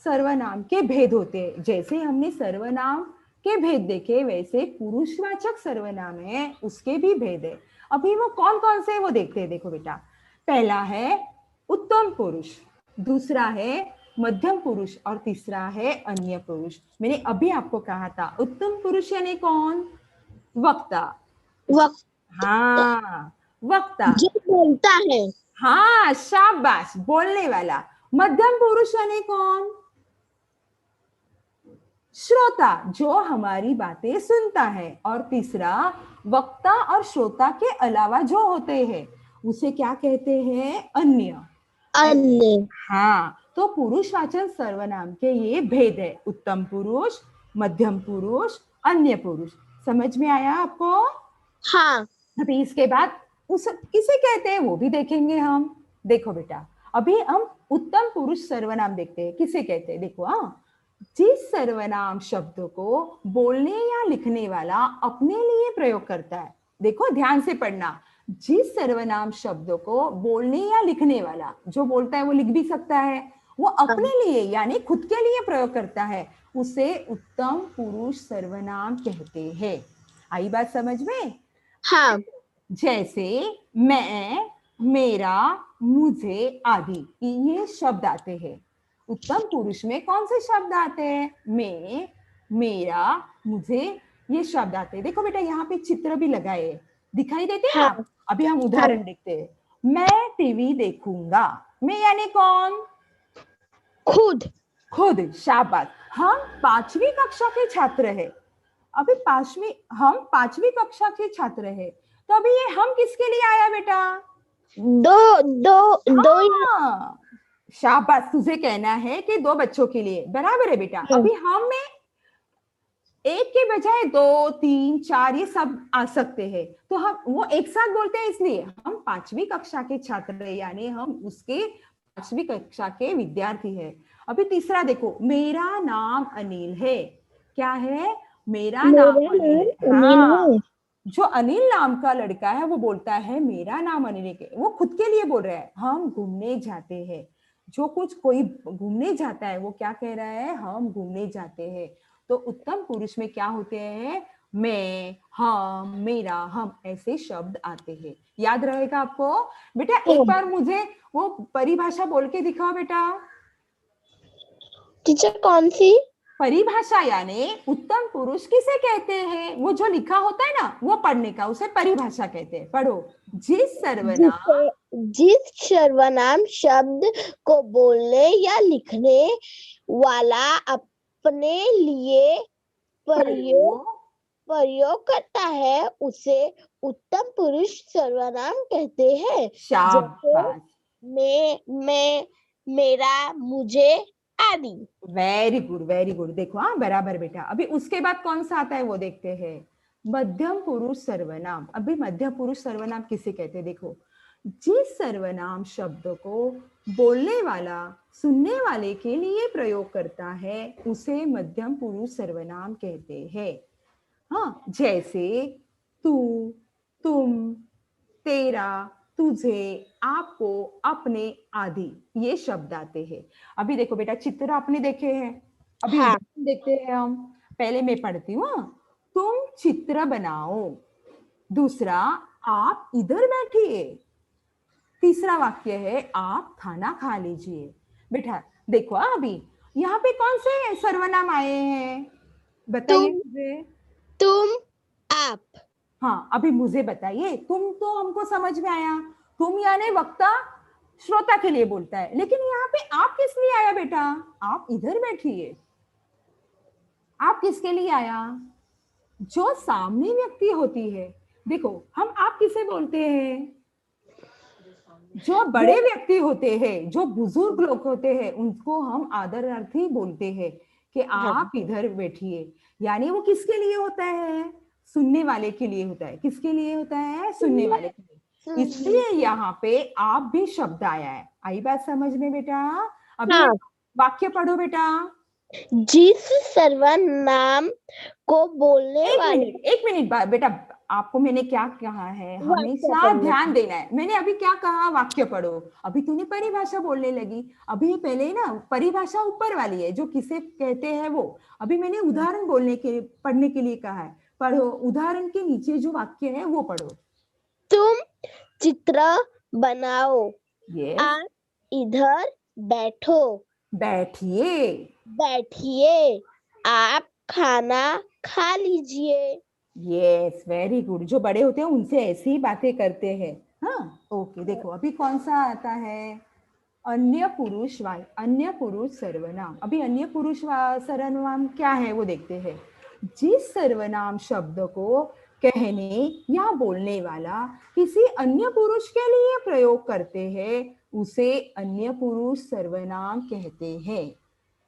सर्वनाम के भेद होते हैं। जैसे हमने सर्वनाम के भेद देखे, वैसे पुरुषवाचक सर्वनाम है उसके भी भेद है। अभी वो कौन कौन से वो देखते हैं। देखो बेटा, पहला है उत्तम पुरुष, दूसरा है मध्यम पुरुष, और तीसरा है अन्य पुरुष। मैंने अभी आपको कहा था उत्तम पुरुष यानी कौन? वक्ता। वक्त हाँ, वक्ता। जो बोलता है। हाँ, शाबाश, बोलने वाला। मध्यम पुरुष यानी कौन? श्रोता, जो हमारी बातें सुनता है। और तीसरा, वक्ता और श्रोता के अलावा जो होते हैं उसे क्या कहते हैं? अन्य। अन्य। हाँ, तो पुरुषवाचक सर्वनाम के ये भेद है। उत्तम पुरुष, मध्यम पुरुष, अन्य पुरुष। समझ में आया आपको? हाँ। अभी इसके बाद उस किसे कहते हैं वो भी देखेंगे हम। देखो बेटा, अभी हम उत्तम पुरुष सर्वनाम देखते हैं। किसे कहते हैं? देखो, हाँ, जिस सर्वनाम शब्द को बोलने या लिखने वाला अपने लिए प्रयोग करता है। देखो, ध्यान से पढ़ना। जिस सर्वनाम शब्द को बोलने या लिखने वाला, जो बोलता है वो लिख भी सकता है, वो अपने लिए यानी खुद के लिए प्रयोग करता है, उसे उत्तम पुरुष सर्वनाम कहते हैं। आई बात समझ में? हाँ। जैसे मैं, मेरा, मुझे आदि, ये शब्द आते हैं। उत्तम पुरुष में कौन से शब्द आते हैं? मैं, मेरा, मुझे, ये शब्द आते हैं। देखो बेटा, यहाँ पे चित्र भी लगाए, दिखाई देते हैं हाँ। आप? अभी हम हाँ। उदाहरण देखते हैं। मैं टीवी देखूंगा। मैं यानी कौन? खुद। खुद। शाबाश। हम 5वीं कक्षा के छात्र हैं। अभी हम 5वीं कक्षा के छात्र हैं। तो अभी ये हम किसके लिए आया बेटा? दो दो दो। हाँ, शाबाश। तुझे कहना है कि 2 बच्चों के लिए, बराबर है बेटा। अभी हम में एक के बजाय 2, 3, 4 ये सब आ सकते हैं। तो हम वो एक साथ बोलते हैं, इसलिए हम 5वीं कक्षा के छात्र हैं, यानी हम उसके 5वीं कक्षा के विद्यार्थी हैं। अभी तीसरा देखो, मेरा नाम अनिल है। क्या है? मेरा नाम मेरा अनिल नाम है। अनिल हाँ, है। जो अनिल नाम का लड़का है वो बोलता है मेरा नाम अनिल है। वो खुद के लिए बोल रहा है। हम घूमने जाते हैं। जो कुछ कोई घूमने जाता है वो क्या कह रहा है? हम घूमने जाते हैं। तो उत्तम पुरुष में क्या होते हैं? मैं, हम, मेरा, हम, ऐसे शब्द आते हैं। याद रहेगा आपको? बेटा एक बार मुझे वो परिभाषा बोल के दिखाओ बेटा। टीचर, कौन सी? परिभाषा यानी उत्तम पुरुष किसे कहते हैं? वो जो लिखा होता है ना, वो पढ़ने का, उसे परिभाषा कहते हैं। पढ़ो। जिस सर्वनाम जिस सर्वनाम शब्द को बोलने या लिखने वाला अपने लिए प्रयोग प्रयोग करता है उसे उत्तम पुरुष सर्वनाम कहते हैं। जैसे शाबाश। मैं, मेरा, मुझे आदि। Very good, very good. देखो, हाँ बराबर बेटा। अभी उसके बाद कौन सा आता है वो देखते हैं। मध्यम पुरुष सर्वनाम। अभी मध्यम पुरुष सर्वनाम किसे कहते हैं? देखो, जिस सर्वनाम शब्द को बोलने वाला सुनने वाले के लिए प्रयोग करता है उसे मध्यम पुरुष सर्वनाम कहते हैं। हाँ, जैसे तू, तुम, तेरा, तुझे, आपको, अपने आदि ये शब्द आते हैं। अभी देखो बेटा, चित्र आपने देखे हैं। अभी हाँ। उदाहरण देखते हैं हम। पहले मैं पढ़ती हूँ। तुम चित्र बनाओ। दूसरा, आप इधर बैठिए। तीसरा वाक्य है, आप खाना खा लीजिए। बेटा देखो, अभी यहाँ पे कौन से सर्वनाम आए हैं बताइए तुम, मुझे। तुम, आप। हाँ, अभी मुझे बताइए। तुम तो हमको समझ में आया। तुम यानी वक्ता श्रोता के लिए बोलता है, लेकिन यहाँ पे आप किस लिए आया बेटा? आप इधर बैठिए। आप किसके लिए आया? जो सामने व्यक्ति होती है। देखो, हम आप किसे बोलते हैं? जो बड़े व्यक्ति होते हैं, जो बुजुर्ग लोग होते हैं, उनको हम आदरार्थी बोलते हैं कि हाँ। आप इधर बैठिए। यानी वो किसके लिए होता है? सुनने वाले के लिए होता है। किसके लिए होता है? सुनने वाले के लिए। इसलिए यहाँ पे आप भी शब्द आया है। आई बात समझ में बेटा? अभी हाँ। वाक्य पढ़ो बेटा। जिस सर्वनाम को बोलने एक वाले मिनट, एक मिनट बेटा। आपको मैंने क्या कहा है? वाक्य हमेशा पढ़ने ध्यान देना है। मैंने अभी क्या कहा? वाक्य पढ़ो। अभी तूने परिभाषा बोलने लगी। अभी पहले ना परिभाषा ऊपर वाली है, जो किसे कहते हैं वो। अभी मैंने उदाहरण बोलने के पढ़ने के लिए कहा है। पढ़ो, उदाहरण के नीचे जो वाक्य है वो पढ़ो। तुम चित्र बनाओ। यस। आप इधर बैठो। बैठिए। बैठिए। आप खाना खा लीजिए। Yes, very good. जो बड़े होते हैं उनसे ऐसी ही बातें करते हैं। हाँ, ओके। देखो, अभी कौन सा आता है? अन्य पुरुष अन्य पुरुष सर्वनाम। अभी अन्य पुरुष सर्वनाम क्या है वो देखते हैं। जिस सर्वनाम शब्द को कहने या बोलने वाला किसी अन्य पुरुष के लिए प्रयोग करते हैं उसे अन्य पुरुष सर्वनाम कहते हैं।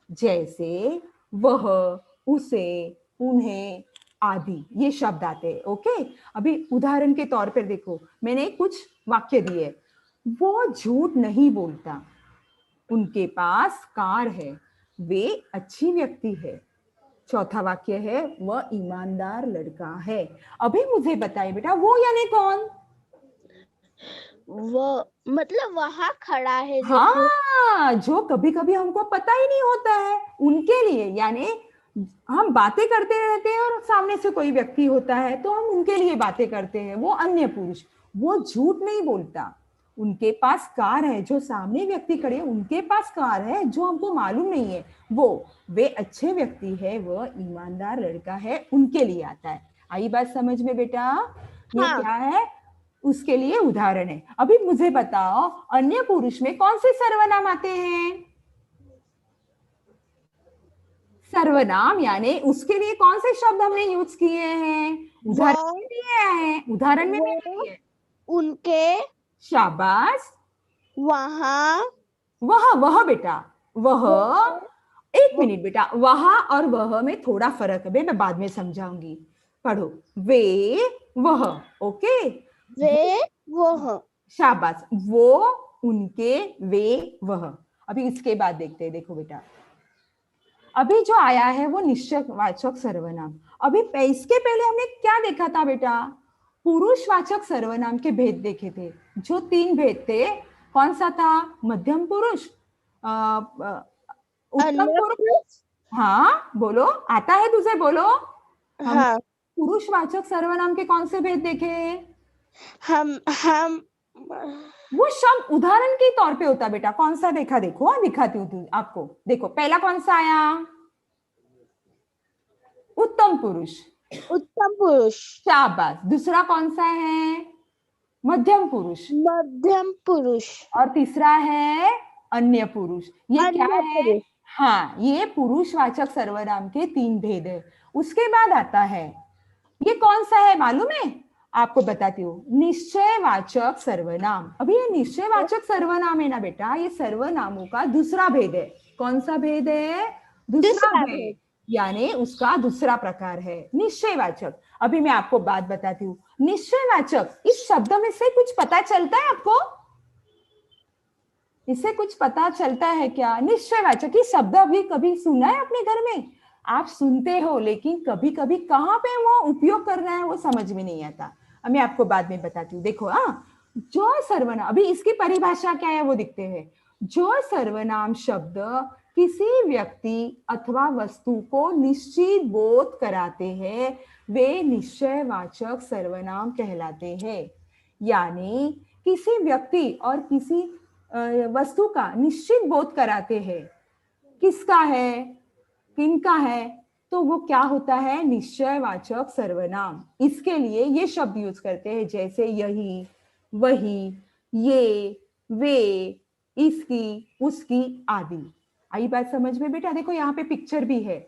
जैसे वह, उसे, उन्हें आदि ये शब्द आते हैं। ओके। अभी उदाहरण के तौर पर देखो, मैंने कुछ वाक्य दिए। वो झूठ नहीं बोलता। उनके पास कार है। वे अच्छी व्यक्ति है। चौथा वाक्य है, वह ईमानदार लड़का है। अभी मुझे बताइए बेटा, वो यानी कौन? वो मतलब वहां खड़ा है जो हाँ, जो कभी कभी हमको पता ही नहीं होता है उनके लिए। यानी हम बातें करते रहते हैं और सामने से कोई व्यक्ति होता है तो हम उनके लिए बातें करते हैं। वो अन्य पुरुष। वो झूठ नहीं बोलता। उनके पास कार है। जो सामने व्यक्ति खड़े उनके पास कार है, जो हमको मालूम नहीं है वो। वे अच्छे व्यक्ति है, वह ईमानदार लड़का है, उनके लिए आता है। आई बात समझ में बेटा? ये हाँ। क्या है? उसके लिए उदाहरण है। अभी मुझे बताओ, अन्य पुरुष में कौन से सर्वनाम आते हैं? सर्वनाम यानी उसके लिए कौन से शब्द हमने यूज किए हैं? वो उदाहरण में दिए हैं। उदाहरण में मैंने वो दिए। उनके, शाबाश। वहां, वह बेटा, वह। वो एक वो मिनट बेटा, वह और वह में थोड़ा फर्क है, मैं बाद में समझाऊंगी। पढ़ो। वे, वह। ओके। वे, वो शाबाश। वो, उनके, वे, वह। अभी इसके बाद देखते हैं। देखो बेटा, अभी जो आया है वो निश्चयवाचक सर्वनाम। अभी इसके पहले हमने क्या देखा था बेटा? पुरुषवाचक सर्वनाम के भेद देखे थे। जो 3 भेद थे, कौन सा था? मध्यम पुरुष, उत्तम अन्य पुरुष। पुरुष। हाँ बोलो, आता है तुझे? बोलो। हम हाँ। पुरुषवाचक सर्वनाम के कौन से भेद देखे? हम वो शब्द उदाहरण के तौर पे होता बेटा। कौन सा देखा? देखो, दिखाती हूँ आपको। देखो, पहला कौन सा आया? उत्तम पुरुष। उत्तम पुरुष। शाबाश। दूसरा कौन सा है? मध्यम पुरुष। मध्यम पुरुष। और तीसरा है अन्य पुरुष। ये क्या अन्य है? पुरुष। हाँ, ये पुरुषवाचक सर्वनाम के 3 भेद है। उसके बाद आता है, ये कौन सा है मालूम है? आपको बताती हूँ, निश्चयवाचक सर्वनाम। अभी ये निश्चयवाचक सर्वनाम है ना बेटा, ये सर्वनामों का दूसरा भेद है। कौन सा भेद है? दूसरा दूसरा भेद, भेद। यानी उसका दूसरा प्रकार है निश्चयवाचक। अभी मैं आपको बात बताती हूँ, निश्चयवाचक इस शब्द में से कुछ पता चलता है आपको? इससे कुछ पता चलता है क्या? निश्चयवाचक ये शब्द अभी कभी सुना है अपने घर में? आप सुनते हो, लेकिन कभी कभी कहाँ पे वो उपयोग कर रहे हैं वो समझ में नहीं आता। अब मैं आपको बाद में बताती हूँ। देखो, जो सर्वनाम, अभी इसकी परिभाषा क्या है वो दिखते हैं। जो सर्वनाम शब्द किसी व्यक्ति अथवा वस्तु को निश्चित बोध कराते हैं, वे निश्चयवाचक सर्वनाम कहलाते हैं। यानी किसी व्यक्ति और किसी वस्तु का निश्चित बोध कराते हैं, किसका है, किनका है, तो वो क्या होता है? निश्चयवाचक सर्वनाम। इसके लिए ये शब्द यूज करते हैं, जैसे यही, वही, ये, वे, इसकी, उसकी आदि। आई बात समझ में बेटा? देखो यहाँ पे पिक्चर भी है।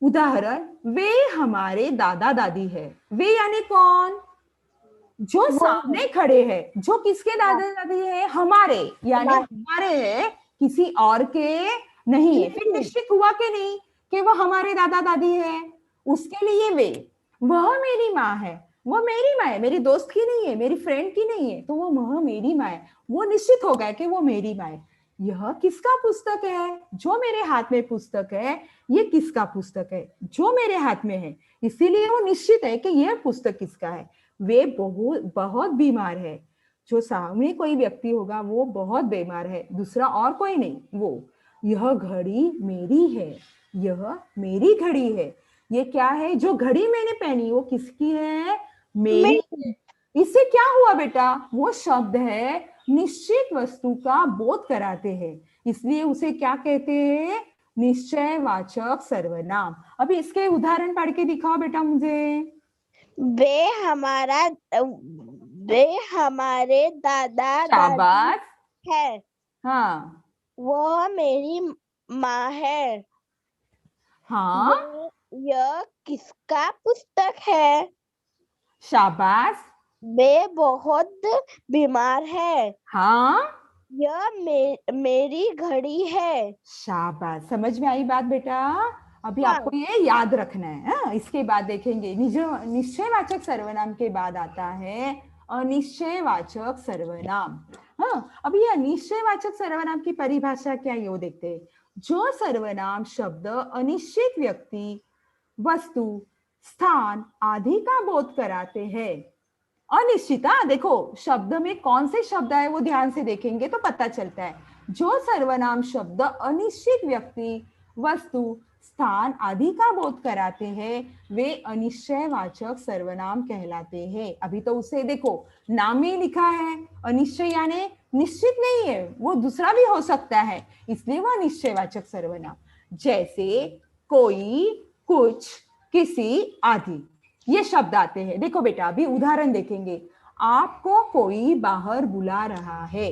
उदाहरण, वे हमारे दादा दादी है। वे यानी कौन? जो वो सामने खड़े हैं। जो किसके दादा दादी है? हमारे, यानी हमारे हमारे है, किसी और के नहीं है। फिर निश्चित हुआ कि नहीं कि वो हमारे दादा दादी है? उसके लिए वे, वह मेरी माँ है, वो मेरी माँ है, मेरी दोस्त की नहीं है, मेरी फ्रेंड की नहीं है, तो वह मेरी माँ है। वो निश्चित हो गया कि वो मेरी माँ है। यह किसका पुस्तक है? जो मेरे हाथ में पुस्तक है, ये किसका पुस्तक है? जो मेरे हाथ में है। इसीलिए वो निश्चित है कि यह पुस्तक किसका है। वे बहुत बहुत बीमार है। जो सामने कोई व्यक्ति होगा वो बहुत बीमार है, दूसरा और कोई नहीं। वो, यह घड़ी मेरी है, यह मेरी घड़ी है। ये क्या है? जो घड़ी मैंने पहनी वो किसकी है? मेरी है। इससे क्या हुआ बेटा? वो शब्द है निश्चित वस्तु का बोध कराते हैं, इसलिए उसे क्या कहते हैं? निश्चयवाचक सर्वनाम। अभी इसके उदाहरण पढ़ के दिखाओ बेटा मुझे। वे हमारा वे हमारे दादा दादी शाबाश। है। हाँ। वह मेरी माँ है। हाँ। यह किसका पुस्तक है? शाबाश। वे बहुत बीमार है। हाँ। यह मेरी घड़ी है। शाबाश, समझ में आई बात बेटा? अभी हाँ। आपको ये याद रखना है। इसके बाद देखेंगे निश्चयवाचक सर्वनाम के बाद आता है अनिश्चयवाचक सर्वनाम। अभी ये अनिश्चयवाचक सर्वनाम की परिभाषा क्या है वो देखते हैं। जो सर्वनाम शब्द अनिश्चित व्यक्ति, वस्तु, स्थान आदि का बोध कराते हैं। अनिश्चिता, देखो शब्द में कौन से शब्द है वो ध्यान से देखेंगे तो पता चलता है। जो सर्वनाम शब्द अनिश्चित व्यक्ति, वस्तु, स्थान आदि का बोध कराते हैं, वे अनिश्चयवाचक सर्वनाम कहलाते हैं। अभी तो उसे देखो, नाम में लिखा है अनिश्चय, यानी निश्चित नहीं है, वो दूसरा भी हो सकता है, इसलिए वो अनिश्चयवाचक सर्वनाम। जैसे कोई, कुछ, किसी आदि, ये शब्द आते हैं। देखो बेटा, अभी उदाहरण देखेंगे। आपको कोई बाहर बुला रहा है।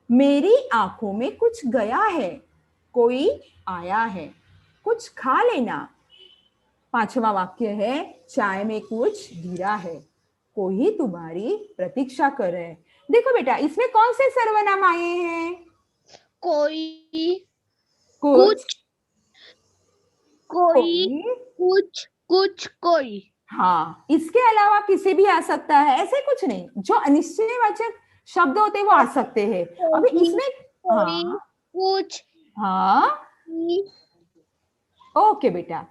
मेरी आंखों में कुछ गया है। कोई आया है। कुछ खा लेना। पांचवा वाक्य है, चाय में कुछ गिरा है। कोई तुम्हारी प्रतीक्षा कर रहे हैं। देखो बेटा, इसमें कौन से सर्वनाम आए हैं? कोई, कुछ, कुछ, कोई, कोई। कुछ, कुछ, कोई। हाँ, इसके अलावा किसी भी आ सकता है, ऐसे कुछ नहीं। जो अनिश्चयवाचक शब्द होते हैं वो आ सकते हैं। अभी कोई, इसमें, कोई, हाँ, कुछ, हाँ, की, ओके बेटा,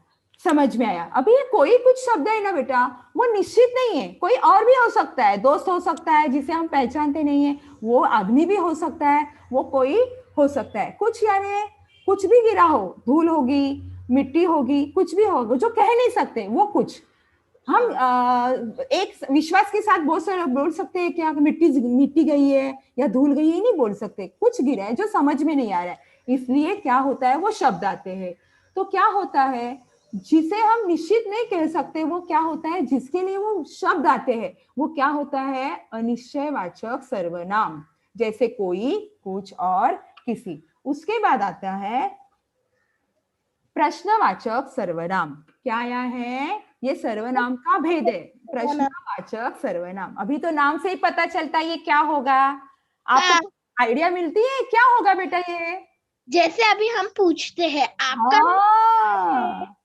समझ में आया। अभी ये कोई कुछ शब्द है ना बेटा, वो निश्चित नहीं है, कोई और भी हो सकता है। दोस्त हो सकता है जिसे हम पहचानते नहीं है, वो आदमी भी हो सकता है, वो कोई हो सकता है। कुछ यानी कुछ भी गिरा हो, धूल होगी, मिट्टी होगी, कुछ भी होगा जो कह नहीं सकते, वो कुछ। हम एक विश्वास के साथ बोल सकते हैं क्या मिट्टी मिट्टी गई है या धूल गई है? नहीं बोल सकते। कुछ गिरा है जो समझ में नहीं आ रहा है, इसलिए क्या होता है, वो शब्द आते हैं। तो क्या होता है, जिसे हम निश्चित नहीं कह सकते, वो क्या होता है, जिसके लिए वो शब्द आते हैं, वो क्या होता है? अनिश्चयवाचक सर्वनाम। जैसे कोई, कुछ और किसी। उसके बाद आता है प्रश्नवाचक सर्वनाम क्या आया है? ये सर्वनाम का भेद है। प्रश्नवाचक सर्वनाम, अभी तो नाम से ही पता चलता है ये क्या होगा। आपको आइडिया मिलती है क्या होगा बेटा ये? जैसे अभी हम पूछते हैं आपका हाँ,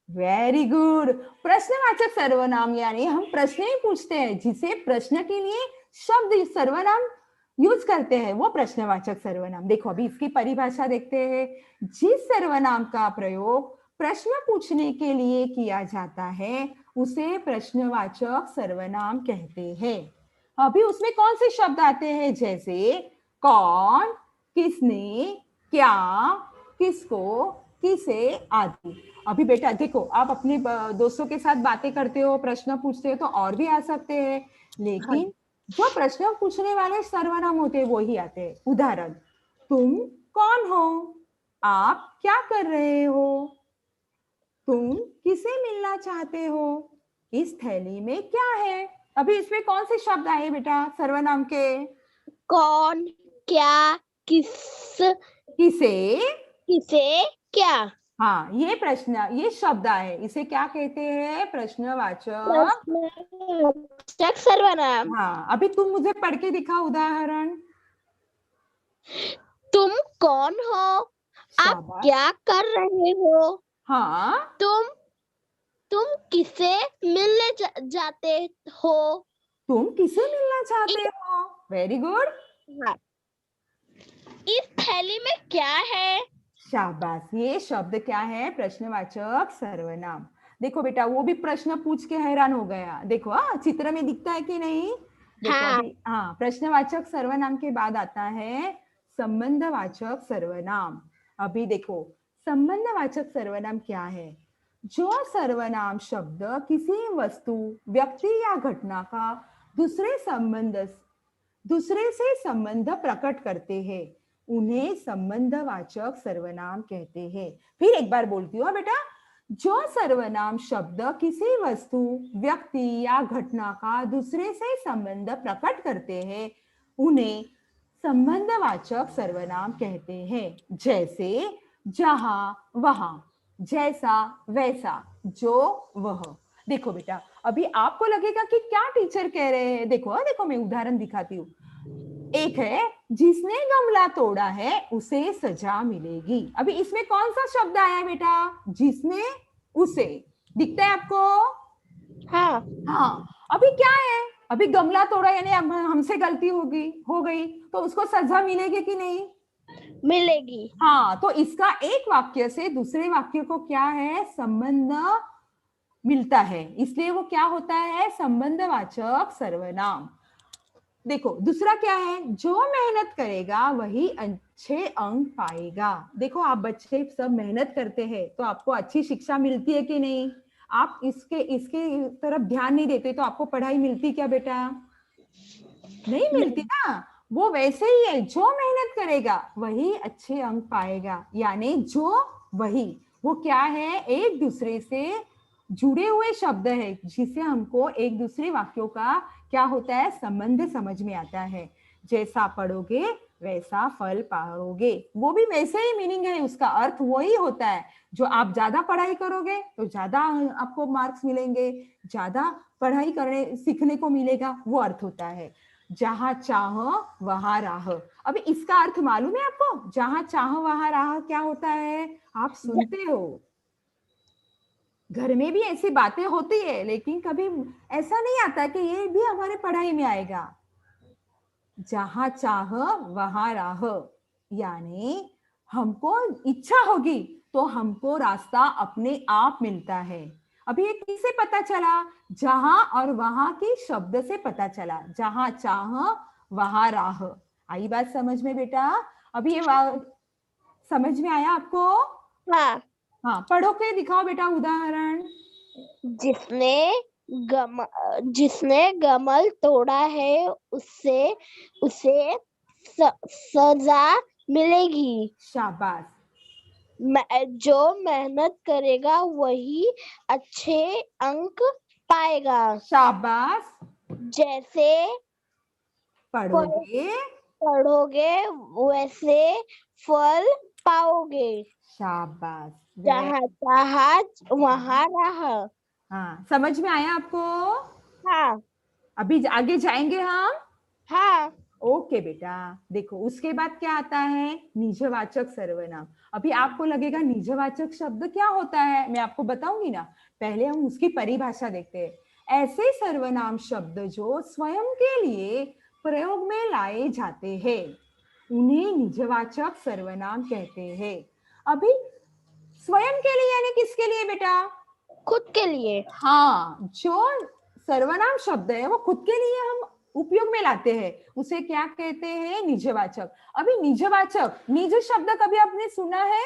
वेरी गुड। प्रश्नवाचक सर्वनाम यानी हम प्रश्न ही पूछते हैं, जिसे प्रश्न के लिए शब्द सर्वनाम यूज करते हैं, वो प्रश्नवाचक सर्वनाम। देखो अभी इसकी परिभाषा देखते हैं। जिस सर्वनाम का प्रयोग प्रश्न पूछने के लिए किया जाता है उसे प्रश्नवाचक सर्वनाम कहते हैं। अभी उसमें कौन से शब्द आते हैं? जैसे कौन, किसने, क्या, किसको, किसे आदि। अभी बेटा देखो, आप अपने दोस्तों के साथ बातें करते हो, प्रश्न पूछते हो तो और भी आ सकते हैं, लेकिन जो प्रश्न पूछने वाले सर्वनाम होते हैं वो ही आते हैं। उदाहरण, तुम कौन हो? आप क्या कर रहे हो? तुम किसे मिलना चाहते हो? इस थैली में क्या है? अभी इसमें कौन से शब्द आए बेटा सर्वनाम के? कौन, क्या, किस, किसे, किसे, क्या। हाँ ये प्रश्न, ये शब्द आए, इसे क्या कहते हैं? प्रश्नवाचक। प्रश्नवाचक सर्वनाम। हाँ, अभी तुम मुझे पढ़ के दिखाओ उदाहरण। तुम कौन हो? आप शाबाश। क्या कर रहे हो? हाँ, तुम किसे मिलने जाते हो? तुम किसे मिलना चाहते हो? Very good. हाँ। इस थैली में क्या है? शाबाश, ये शब्द क्या है? प्रश्नवाचक सर्वनाम। देखो बेटा, वो भी प्रश्न पूछ के हैरान हो गया। देखो हाँ, चित्र में दिखता है कि नहीं? देखो हाँ। अभी, हाँ, प्रश्नवाचक सर्वनाम के बाद आता है संबंधवाचक सर्वनाम। अभी देखो, संबंधवाचक सर्वनाम क्या है? जो सर्वनाम शब्द किसी वस्तु, व्यक्ति या घटना का दूसरे से संबंध प्रकट करते हैं, उन्हें संबंधवाचक सर्वनाम कहते हैं। फिर एक बार बोलती हूँ बेटा, जो सर्वनाम शब्द किसी वस्तु, व्यक्ति या घटना का दूसरे से संबंध प्रकट करते हैं, उन्हें संबंधवाचक सर्वनाम कहते हैं। जैसे जहां, वहां, जैसा, वैसा, जो, वह। देखो बेटा, अभी आपको लगेगा कि क्या टीचर कह रहे हैं। देखो देखो, मैं उदाहरण दिखाती हूँ। एक है, जिसने गमला तोड़ा है उसे सजा मिलेगी। अभी इसमें कौन सा शब्द आया है बेटा? जिसने, उसे। दिखता है आपको? हाँ। हाँ। अभी क्या है? अभी गमला तोड़ा यानी हमसे गलती हो गई तो उसको सजा मिलेगी कि नहीं? मिलेगी। हाँ, तो इसका एक वाक्य से दूसरे वाक्य को क्या है? संबंध मिलता है, इसलिए वो क्या होता है? संबंधवाचक सर्वनाम। देखो दूसरा क्या है? जो मेहनत करेगा वही अच्छे अंक पाएगा। देखो आप बच्चे सब मेहनत करते हैं तो आपको अच्छी शिक्षा मिलती है कि नहीं? आप इसके इसके तरफ ध्यान नहीं देते तो आपको पढ़ाई मिलती क्या बेटा? नहीं मिलती ना। वो वैसे ही है, जो मेहनत करेगा वही अच्छे अंक पाएगा, यानी जो, वही, वो क्या है? एक दूसरे से जुड़े हुए शब्द है, जिसे हमको एक दूसरे वाक्यों का क्या होता है? संबंध समझ में आता है। जैसा पढ़ोगे वैसा फल पाओगे, वो भी वैसे ही मीनिंग है, उसका अर्थ वही होता है। जो आप ज्यादा पढ़ाई करोगे तो ज्यादा आपको मार्क्स मिलेंगे, ज्यादा पढ़ाई करने सीखने को मिलेगा, वो अर्थ होता है। जहां चाह वहां राह। अभी इसका अर्थ मालूम है आपको? जहां चाह वहां राह क्या होता है? आप सुनते हो, घर में भी ऐसी बातें होती है, लेकिन कभी ऐसा नहीं आता कि ये भी हमारे पढ़ाई में आएगा। जहां चाह वहां राह, यानी हमको इच्छा होगी तो हमको रास्ता अपने आप मिलता है। अभी ये किसे पता चला? जहां और वहां के शब्द से पता चला। जहां चाह वहां राह। आई बात समझ में बेटा? अभी ये समझ में आया आपको? हाँ। हाँ, पढ़ो के दिखाओ बेटा उदाहरण। जिसने गम जिसने गमल तोड़ा है उससे उसे सजा मिलेगी। शाबाश। जो मेहनत करेगा वही अच्छे अंक पाएगा। शाबाश। जैसे पढ़ोगे पढ़ोगे वैसे फल पाओगे। शाबाश। जहाँ जहाज वहाँ राह। हाँ, समझ में आया आपको? हाँ अभी आगे जाएंगे हम। हाँ। ओके बेटा। देखो उसके बाद क्या आता है, निजवाचक सर्वनाम। अभी आपको लगेगा निजवाचक शब्द क्या होता है, मैं आपको बताऊंगी ना। पहले हम उसकी परिभाषा देखते हैं। ऐसे सर्वनाम शब्द जो स्वयं के लिए प्रयोग में लाए जाते हैं उन्हें निजवाचक सर्वनाम कहते हैं। अभी स्वयं के लिए यानी किसके लिए बेटा? खुद के लिए। हाँ, जो सर्वनाम शब्द है वो खुद के लिए हम उपयोग में लाते हैं उसे क्या कहते हैं? निजवाचक। अभी निजवाचक, निज शब्द कभी आपने सुना है?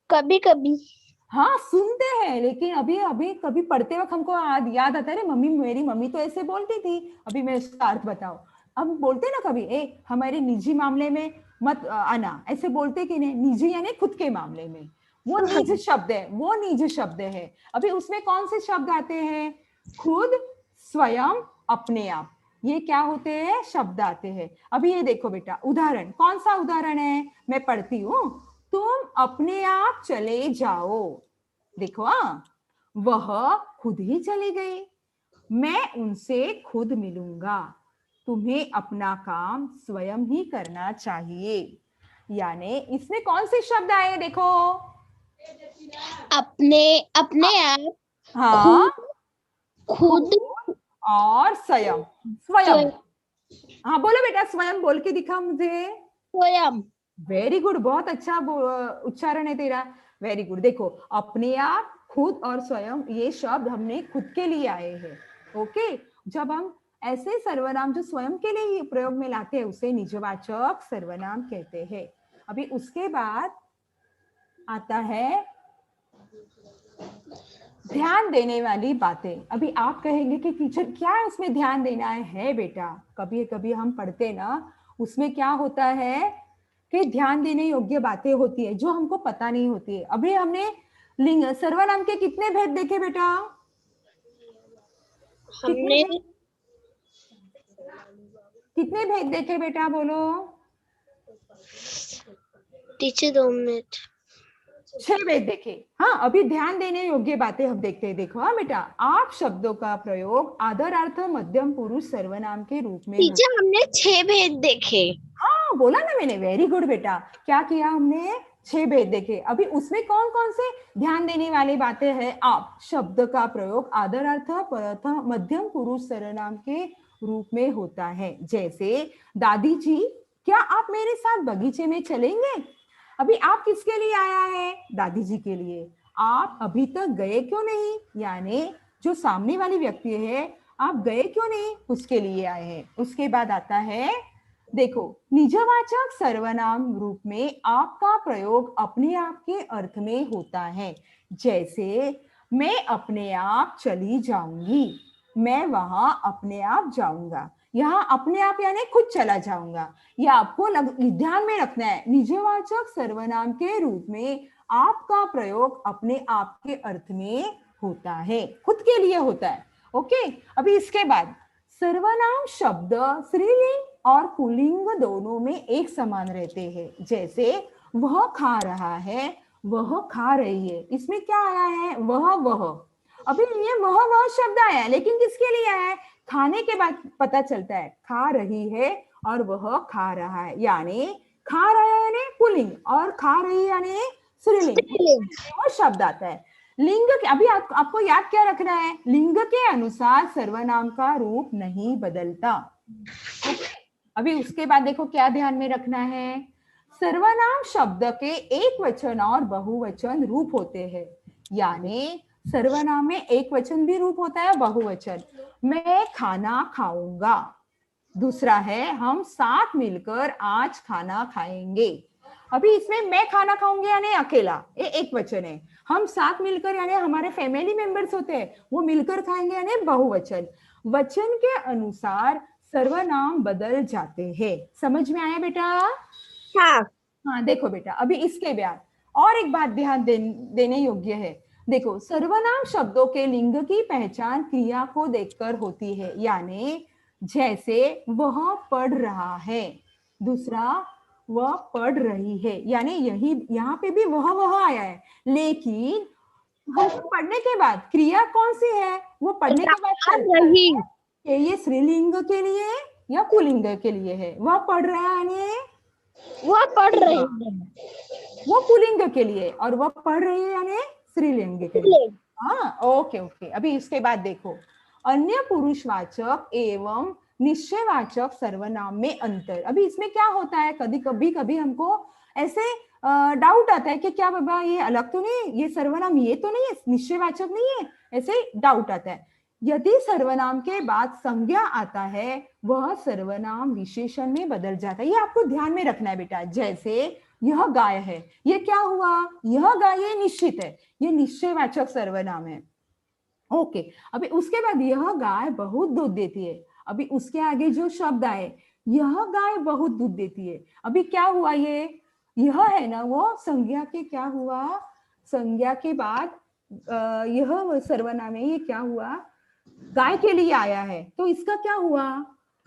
कभी कभी। हाँ सुनते हैं, लेकिन अभी अभी कभी पढ़ते वक्त हमको याद आता है, मम्मी मेरी मम्मी तो ऐसे बोलती थी। अभी मैं उसका अर्थ बताऊं। हम बोलते ना कभी, हमारे निजी मामले में मत आना, ऐसे बोलते कि नहीं, निजी यानी खुद के मामले में। वो निज शब्द है, वो निज शब्द है। अभी उसमें कौन से शब्द आते हैं? खुद, स्वयं, अपने आप, ये क्या होते हैं? शब्द आते हैं। अभी ये देखो बेटा, उदाहरण, कौन सा उदाहरण है? मैं पढ़ती हूँ। तुम अपने आप चले जाओ। देखो, वह खुद ही चली गई। मैं उनसे खुद मिलूंगा। तुम्हें अपना काम स्वयं ही करना चाहिए। यानी इसमें कौन से शब्द आए देखो? अपने अपने आप। हाँ, खुद खुद। खुद और स्वयं। स्वयं। हाँ बोलो बेटा, स्वयं बोल के दिखा मुझे। स्वयं। वेरी गुड, बहुत अच्छा उच्चारण है तेरा। Very good. देखो, अपने आप, खुद और स्वयं, ये शब्द हमने खुद के लिए आए हैं। ओके। जब हम ऐसे सर्वनाम जो स्वयं के लिए ही प्रयोग में लाते हैं उसे निजवाचक सर्वनाम कहते हैं। अभी उसके बाद आता है ध्यान देने वाली बातें। अभी आप कहेंगे कि टीचर क्या है उसमें ध्यान देना है बेटा? कभी कभी हम पढ़ते ना, उसमें क्या होता है कि ध्यान देने योग्य बातें होती है जो हमको पता नहीं होती है। अभी हमने लिंग सर्वनाम के कितने भेद देखे बेटा? कितने हमने भेद, कितने भेद देखे बेटा बोलो? Teacher 2 minute. 6 भेद देखे। हाँ, अभी ध्यान देने योग्य बातें हम देखते हैं। देखो हाँ बेटा, आप शब्दों का प्रयोग आदरार्थ मध्यम पुरुष सर्वनाम के रूप में होता है। टीचर हमने 6 भेद देखे। हाँ बोला ना मैंने, वेरी गुड बेटा। क्या किया हमने? 6 भेद देखे। अभी उसमें कौन कौन से ध्यान देने वाली बातें हैं? आप शब्द का प्रयोग आदरार्थ प्रथम मध्यम पुरुष सर्वनाम के रूप में होता है। जैसे दादी जी, क्या आप मेरे साथ बगीचे में चलेंगे? अभी आप किसके लिए आया है? दादी जी के लिए। आप अभी तक गए क्यों नहीं? यानी जो सामने वाली व्यक्ति है, आप गए क्यों नहीं, उसके लिए आए हैं। उसके बाद आता है, देखो, निजवाचक सर्वनाम रूप में आपका प्रयोग अपने आप के अर्थ में होता है। जैसे मैं अपने आप चली जाऊंगी, मैं वहां अपने आप जाऊंगा। यहाँ अपने आप यानी खुद चला जाऊंगा। यह आपको ध्यान में रखना है। निजवाचक सर्वनाम के रूप में आपका प्रयोग अपने आप के अर्थ में होता है, खुद के लिए होता है। ओके। अभी इसके बाद सर्वनाम शब्द स्त्रीलिंग और पुल्लिंग दोनों में एक समान रहते हैं। जैसे वह खा रहा है, वह खा रही है। इसमें क्या आया है? वह। अभी ये वह शब्द आया है, लेकिन किसके लिए आया है? खाने के बाद पता चलता है, खा रही है और वह खा रहा है। यानी खा रहा है यानी पुल्लिंग और खा रही है यानी स्त्रीलिंग। वो शब्द आता है। लिंग के अभी आपको याद क्या रखना है? लिंग के अनुसार सर्वनाम का रूप नहीं बदलता। अभी उसके बाद देखो क्या ध्यान में रखना है। सर्वनाम शब्द के एक वचन और बहुवचन रूप होते हैं। यानी सर्वनाम में एक वचन भी रूप होता है, बहुवचन। मैं खाना खाऊंगा। दूसरा है, हम साथ मिलकर आज खाना खाएंगे। अभी इसमें मैं खाना खाऊंगी यानी अकेला, ये एक वचन है। हम साथ मिलकर यानी हमारे फैमिली मेंबर्स होते हैं, वो मिलकर खाएंगे यानी बहुवचन। वचन के अनुसार सर्वनाम बदल जाते हैं। समझ में आया बेटा? हाँ। हाँ देखो बेटा, अभी इसके बाद और एक बात ध्यान देने योग्य है। देखो, सर्वनाम शब्दों के लिंग की पहचान क्रिया को देखकर होती है। यानी जैसे वह पढ़ रहा है, दूसरा वह पढ़ रही है, यानी यही यहाँ पे भी वह आया है, लेकिन हमको पढ़ने के बाद क्रिया कौन सी है, वो पढ़ने के बाद चलता रही। है कि ये स्त्रीलिंग के लिए या पुल्लिंग के लिए है। वह पढ़ रहा है यानी वह पढ़ रही है, वो पुल्लिंग के लिए, और वह पढ़ रही है यानी स्त्रीलिंग के लिए। हाँ, ओके ओके। अभी इसके बाद देखो, अन्य पुरुषवाचक एवं निश्चयवाचक सर्वनाम में अंतर। अभी इसमें क्या होता है, कभी हमको ऐसे डाउट आता है कि क्या बाबा ये अलग तो नहीं, ये सर्वनाम ये तो नहीं है, निश्चयवाचक नहीं है, ऐसे डाउट आता है। यदि सर्वनाम के बाद संज्ञा आता है, वह सर्वनाम विशेषण में बदल जाता है। ये आपको ध्यान में रखना है बेटा। जैसे यह गाय है, ये क्या हुआ, यह गाय ये निश्चित है, ये निश्चयवाचक सर्वनाम है। ओके, अभी उसके बाद यह गाय बहुत दूध देती है। अभी उसके आगे जो शब्द आए, यह गाय बहुत दूध देती है, अभी क्या हुआ, ये यह है ना, वो संज्ञा के क्या हुआ, संज्ञा के बाद यह सर्वनाम है, ये क्या हुआ, गाय के लिए आया है, तो इसका क्या हुआ,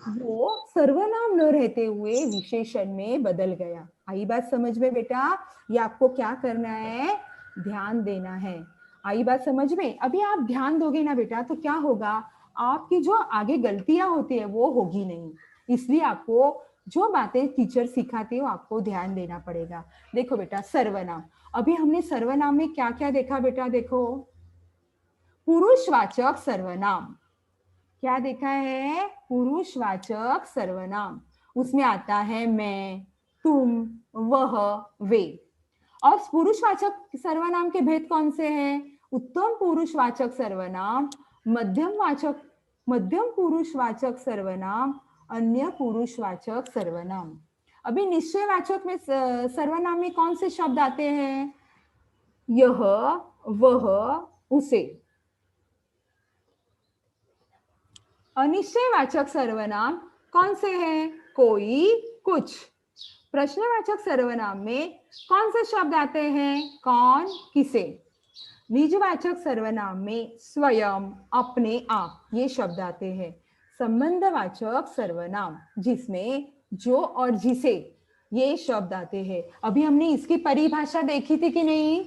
वो सर्वनाम न रहते हुए विशेषण में बदल गया। आई बात समझ में बेटा? ये आपको क्या करना है, ध्यान देना है। आई बात समझ में? अभी आप ध्यान दोगे ना बेटा, तो क्या होगा, आपकी जो आगे गलतियां होती है वो होगी नहीं। इसलिए आपको जो बातें टीचर सिखाते हो आपको ध्यान देना पड़ेगा। देखो बेटा, सर्वनाम, अभी हमने सर्वनाम में क्या क्या देखा बेटा, देखो, पुरुषवाचक सर्वनाम, क्या देखा है, पुरुषवाचक सर्वनाम, उसमें आता है मैं, तुम, वह, वे। और पुरुषवाचक सर्वनाम के भेद कौन से हैं, उत्तम पुरुषवाचक सर्वनाम, मध्यम पुरुषवाचक सर्वनाम, अन्य पुरुषवाचक सर्वनाम। अभी निश्चयवाचक में सर्वनाम में कौन से शब्द आते हैं, यह, वह, उसे। अनिश्चयवाचक सर्वनाम कौन से हैं, कोई, कुछ। प्रश्नवाचक सर्वनाम में कौन से शब्द आते हैं, कौन, किसे। निजवाचक सर्वनाम में स्वयं, अपने आप, ये शब्द आते हैं। संबंधवाचक सर्वनाम जिसमें जो और जिसे, ये शब्द आते हैं। अभी हमने इसकी परिभाषा देखी थी कि नहीं,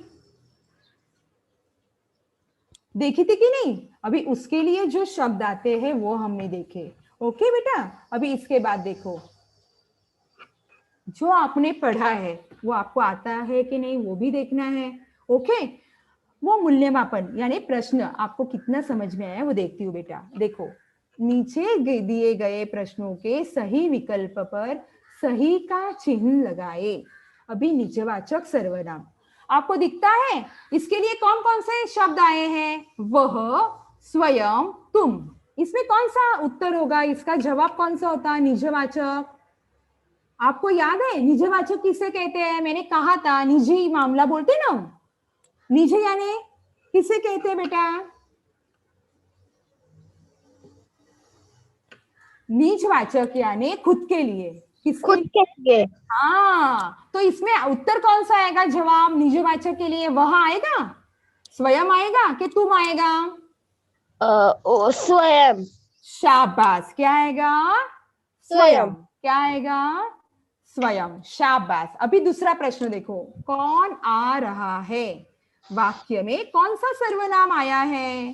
देखी थी कि नहीं? अभी उसके लिए जो शब्द आते हैं वो हमने देखे। ओके बेटा, अभी इसके बाद देखो, जो आपने पढ़ा है वो आपको आता है कि नहीं वो भी देखना है। ओके, वो मूल्यमापन यानी प्रश्न आपको कितना समझ में आया वो देखती हूँ बेटा। देखो, नीचे दिए गए प्रश्नों के सही विकल्प पर सही का चिन्ह लगाए। अभी निजवाचक सर्वनाम आपको दिखता है, इसके लिए कौन कौन से शब्द आए हैं, वह, स्वयं, तुम। इसमें कौन सा उत्तर होगा, इसका जवाब कौन सा होता है, निजवाचक। आपको याद है निजवाचक किसे कहते हैं, मैंने कहा था निजी मामला बोलते ना, निजी यानी किसे कहते हैं बेटा, निजवाचक यानी खुद के लिए, खुद के लिए। हाँ, तो इसमें उत्तर कौन सा आएगा, जवाब निजवाचक के लिए वह आएगा, स्वयं आएगा कि तुम आएगा, स्वयं। शाबाश, क्या आएगा, स्वयं। क्या आएगा, स्वयं, शाबाश। अभी दूसरा प्रश्न देखो, कौन आ रहा है, वाक्य में कौन सा सर्वनाम आया है,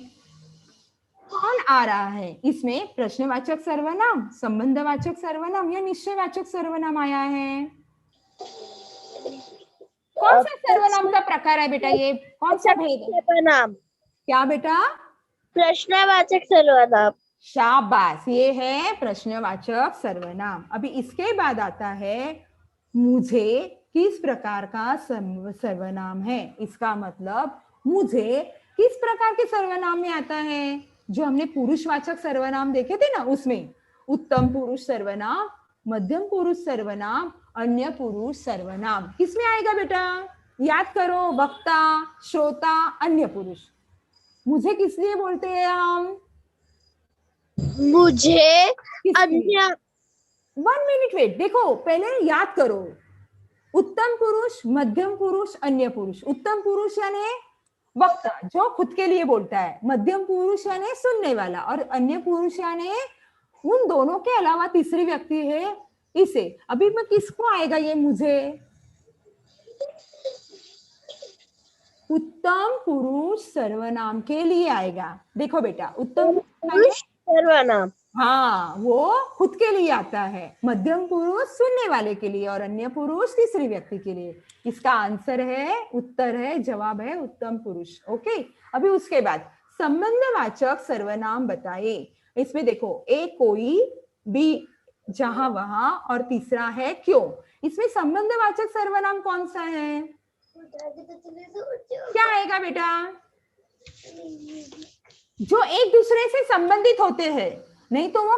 कौन आ रहा है, इसमें प्रश्नवाचक सर्वनाम, संबंधवाचक सर्वनाम या निश्चयवाचक सर्वनाम आया है, कौन सा सर्वनाम का प्रकार है बेटा, ये कौन सा भेद है, सर्वनाम। क्या बेटा, प्रश्नवाचक सर्वनाम। शाबाश, ये है प्रश्नवाचक सर्वनाम। अभी इसके बाद आता है मुझे किस प्रकार का सर्वनाम है, इसका मतलब मुझे किस प्रकार के सर्वनाम में आता है, जो हमने पुरुषवाचक सर्वनाम देखे थे ना, उसमें उत्तम पुरुष सर्वनाम, मध्यम पुरुष सर्वनाम, अन्य पुरुष सर्वनाम, किसमें आएगा बेटा, याद करो, वक्ता, श्रोता, अन्य पुरुष। मुझे किस लिए बोलते हैं हम, मुझे अन्य, 1 मिनट वेट, देखो पहले याद करो, उत्तम पुरुष, मध्यम पुरुष, अन्य पुरुष। उत्तम पुरुष यानी वक्ता जो खुद के लिए बोलता है, मध्यम पुरुष यानी सुनने वाला, और अन्य पुरुष यानी उन दोनों के अलावा तीसरी व्यक्ति है इसे। अभी मैं किसको आएगा ये मुझे? उत्तम पुरुष सर्वनाम के लिए आएगा। देखो बेटा, उत्तम पुरुष सर्वनाम। हाँ, वो खुद के लिए आता है, मध्यम पुरुष सुनने वाले के लिए और अन्य पुरुष तीसरी व्यक्ति के लिए। इसका आंसर है, उत्तर है, जवाब है उत्तम पुरुष। ओके, अभी उसके बाद संबंधवाचक सर्वनाम बताए। इसमें देखो, ए कोई, बी जहां वहां और तीसरा है क्यों। इसमें संबंधवाचक सर्वनाम कौन सा है? क्या आएगा बेटा? जो एक दूसरे से संबंधित होते हैं, नहीं तो वो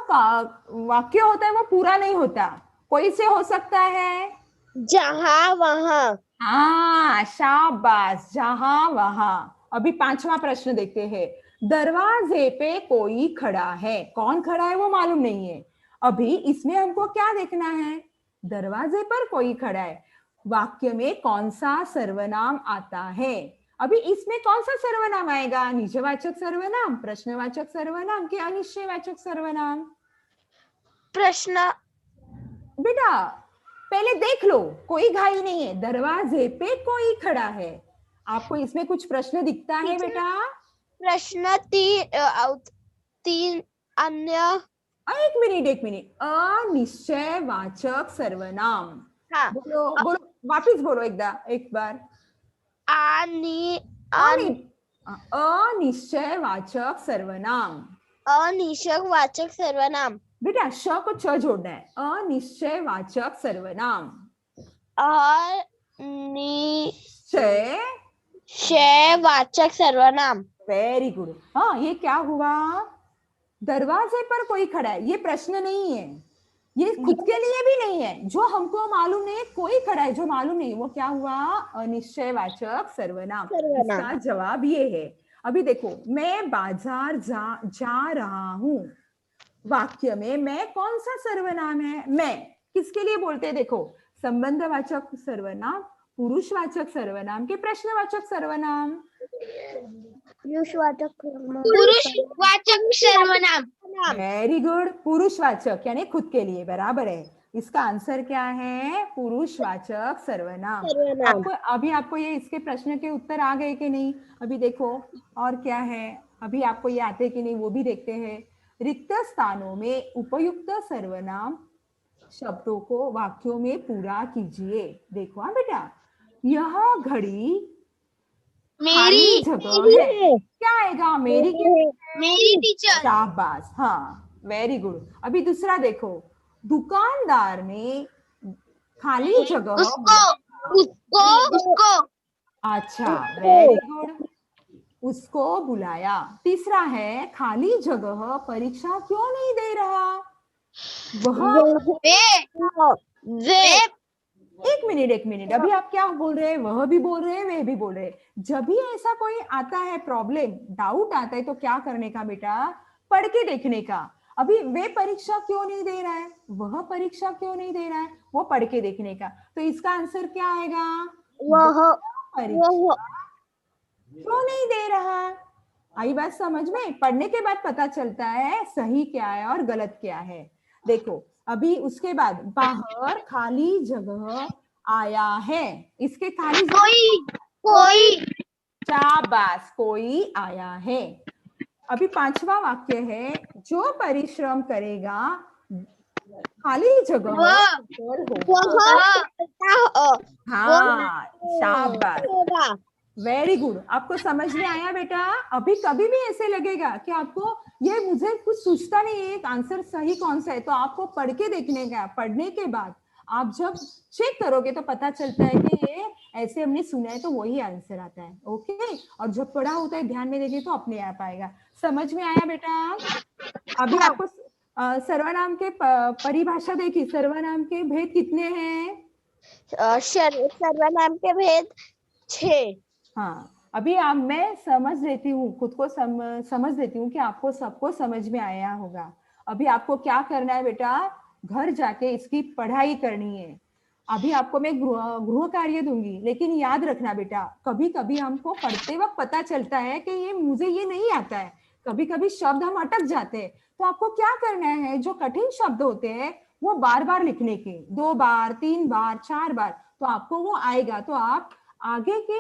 वाक्य होता है वो पूरा नहीं होता। कोई से हो सकता है? जहां वहां। हाँ, शाबाश, जहां वहां। अभी पांचवा प्रश्न देखते हैं। दरवाजे पे कोई खड़ा है, कौन खड़ा है वो मालूम नहीं है। अभी इसमें हमको क्या देखना है? दरवाजे पर कोई खड़ा है, वाक्य में कौन सा सर्वनाम आता है? अभी इसमें कौन सा सर्वनाम आएगा? निजवाचक सर्वनाम, प्रश्नवाचक सर्वनाम कि अनिश्चयवाचक सर्वनाम? प्रश्न। बेटा पहले देख लो, कोई घाई नहीं है, दरवाजे पे कोई खड़ा है। आपको इसमें कुछ प्रश्न दिखता है बेटा? प्रश्न तीन अन्य। एक मिनट, अनिश्चयवाचक सर्वनाम। हाँ। बोलो बोलो, वापिस बोलो एक बार। अनिश्चयवाचक सर्वनाम। अनिश्चयवाचक सर्वनाम। बेटा श को छ जोड़ना है। अनिश्चयवाचक सर्वनाम। अनिश्चयवाचक सर्वनाम। Very good. हाँ, ये क्या हुआ? दरवाजे पर कोई खड़ा है, ये प्रश्न नहीं है, ये खुद के लिए भी नहीं है। जो हमको मालूम नहीं, कोई खड़ा है जो मालूम नहीं, वो क्या हुआ? अनिश्चयवाचक सर्वनाम। इसका जवाब ये है। अभी देखो, मैं बाजार जा रहा हूं, वाक्य में मैं कौन सा सर्वनाम है? मैं किसके लिए बोलते हैं? देखो, संबंधवाचक सर्वनाम, पुरुषवाचक सर्वनाम के प्रश्नवाचक सर्वनाम? पुरुषवाचक सर्वनाम। वेरी गुड, पुरुषवाचक यानी खुद के लिए, बराबर है। इसका आंसर क्या है? पुरुषवाचक सर्वनाम। अभी आपको ये इसके प्रश्न के उत्तर आ गए कि नहीं? अभी देखो और क्या है, अभी आपको ये आते कि नहीं वो भी देखते हैं। रिक्त स्थानों में उपयुक्त सर्वनाम शब्दों को वाक्यों में पूरा कीजिए। देखो, हाँ बेटा, यह घड़ी मेरी जगह है, क्या आएगा? मेरी टीचर। शाबाश, हाँ, वेरी गुड। अभी दूसरा देखो, दुकानदार ने खाली जगह उसको। अच्छा, वेरी गुड, उसको बुलाया। तीसरा है, खाली जगह परीक्षा क्यों नहीं दे रहा? एक मिनट, अभी आप क्या बोल रहे हैं? वह भी बोल रहे हैं, वे भी बोल रहे हैं। जब भी ऐसा कोई आता है, प्रॉब्लम, डाउट आता है, तो क्या करने का बेटा? पढ़ के देखने का। अभी वे परीक्षा क्यों नहीं दे रहा है, वह परीक्षा क्यों नहीं दे रहा है, वो पढ़ के देखने का। तो इसका आंसर क्या आएगा? वह परीक्षा क्यों नहीं दे रहा। आई बात समझ में? पढ़ने के बाद पता चलता है सही क्या है और गलत क्या है। देखो, अभी उसके बाद बाहर खाली जगह आया है, इसके खाली कोई। शाबाश, कोई आया है। अभी पांचवा वाक्य है, जो परिश्रम करेगा खाली जगह हाँ, शाबाश, वेरी गुड। आपको समझ में आया बेटा? अभी कभी भी ऐसे लगेगा कि आपको ये मुझे कुछ सूझता नहीं है, एक आंसर सही कौन सा है, तो आपको पढ़ के देखने का। पढ़ने के बाद आप जब चेक करोगे तो पता चलता है कि ये ऐसे हमने सुना है, तो वही आंसर आता है। ओके, और जब पढ़ा होता है ध्यान में देंगे तो अपने आप आएगा। समझ में आया बेटा? अभी आपको सर्वनाम के परिभाषा देखी, सर्वनाम के भेद कितने हैं? सर्वनाम के भेद 6। हाँ, अभी मैं समझ लेती हूँ, खुद को समझ लेती हूँ कि आपको सबको समझ में आया होगा। अभी आपको क्या करना है बेटा? घर जाके इसकी पढ़ाई करनी है। अभी आपको मैं गृह कार्य दूंगी, लेकिन याद रखना बेटा, कभी कभी हमको पढ़ते वक्त पता चलता है कि ये मुझे ये नहीं आता है, कभी कभी शब्द हम अटक जाते हैं। तो आपको क्या करना है? जो कठिन शब्द होते हैं वो बार बार लिखने के, 2 बार, 3 बार, 4 बार, तो आपको वो आएगा। तो आप आगे के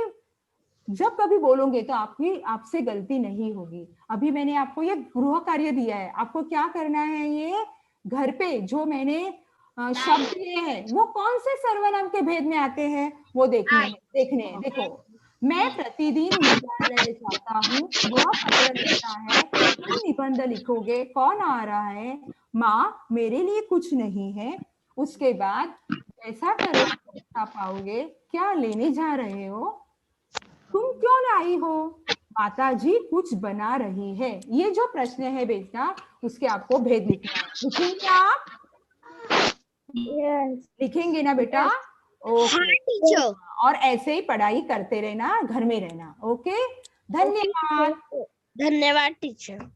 जब कभी बोलोगे तो आपसे गलती नहीं होगी। अभी मैंने आपको ये गृह कार्य दिया है, आपको क्या करना है, ये घर पे जो मैंने शब्द दिए हैं वो कौन से सर्वनाम के भेद में आते हैं वो देखने हैं। देखो, मैं प्रतिदिन विद्यालय जाता हूँ, वह पत्र लिखता है, तुम निबंध लिखोगे, कौन आ रहा है, माँ मेरे लिए कुछ नहीं है। उसके बाद ऐसा करना पाओगे, क्या लेने जा रहे हो, तुम क्यों लाई हो, माता जी कुछ बना रही है। ये जो प्रश्न है बेटा, उसके आपको भेद लिखना है। लिखेंगे आप? यस लिखेंगे ना बेटा? हाँ ओके। टीचर और ऐसे ही पढ़ाई करते रहना, घर में रहना। ओके, धन्यवाद। धन्यवाद टीचर।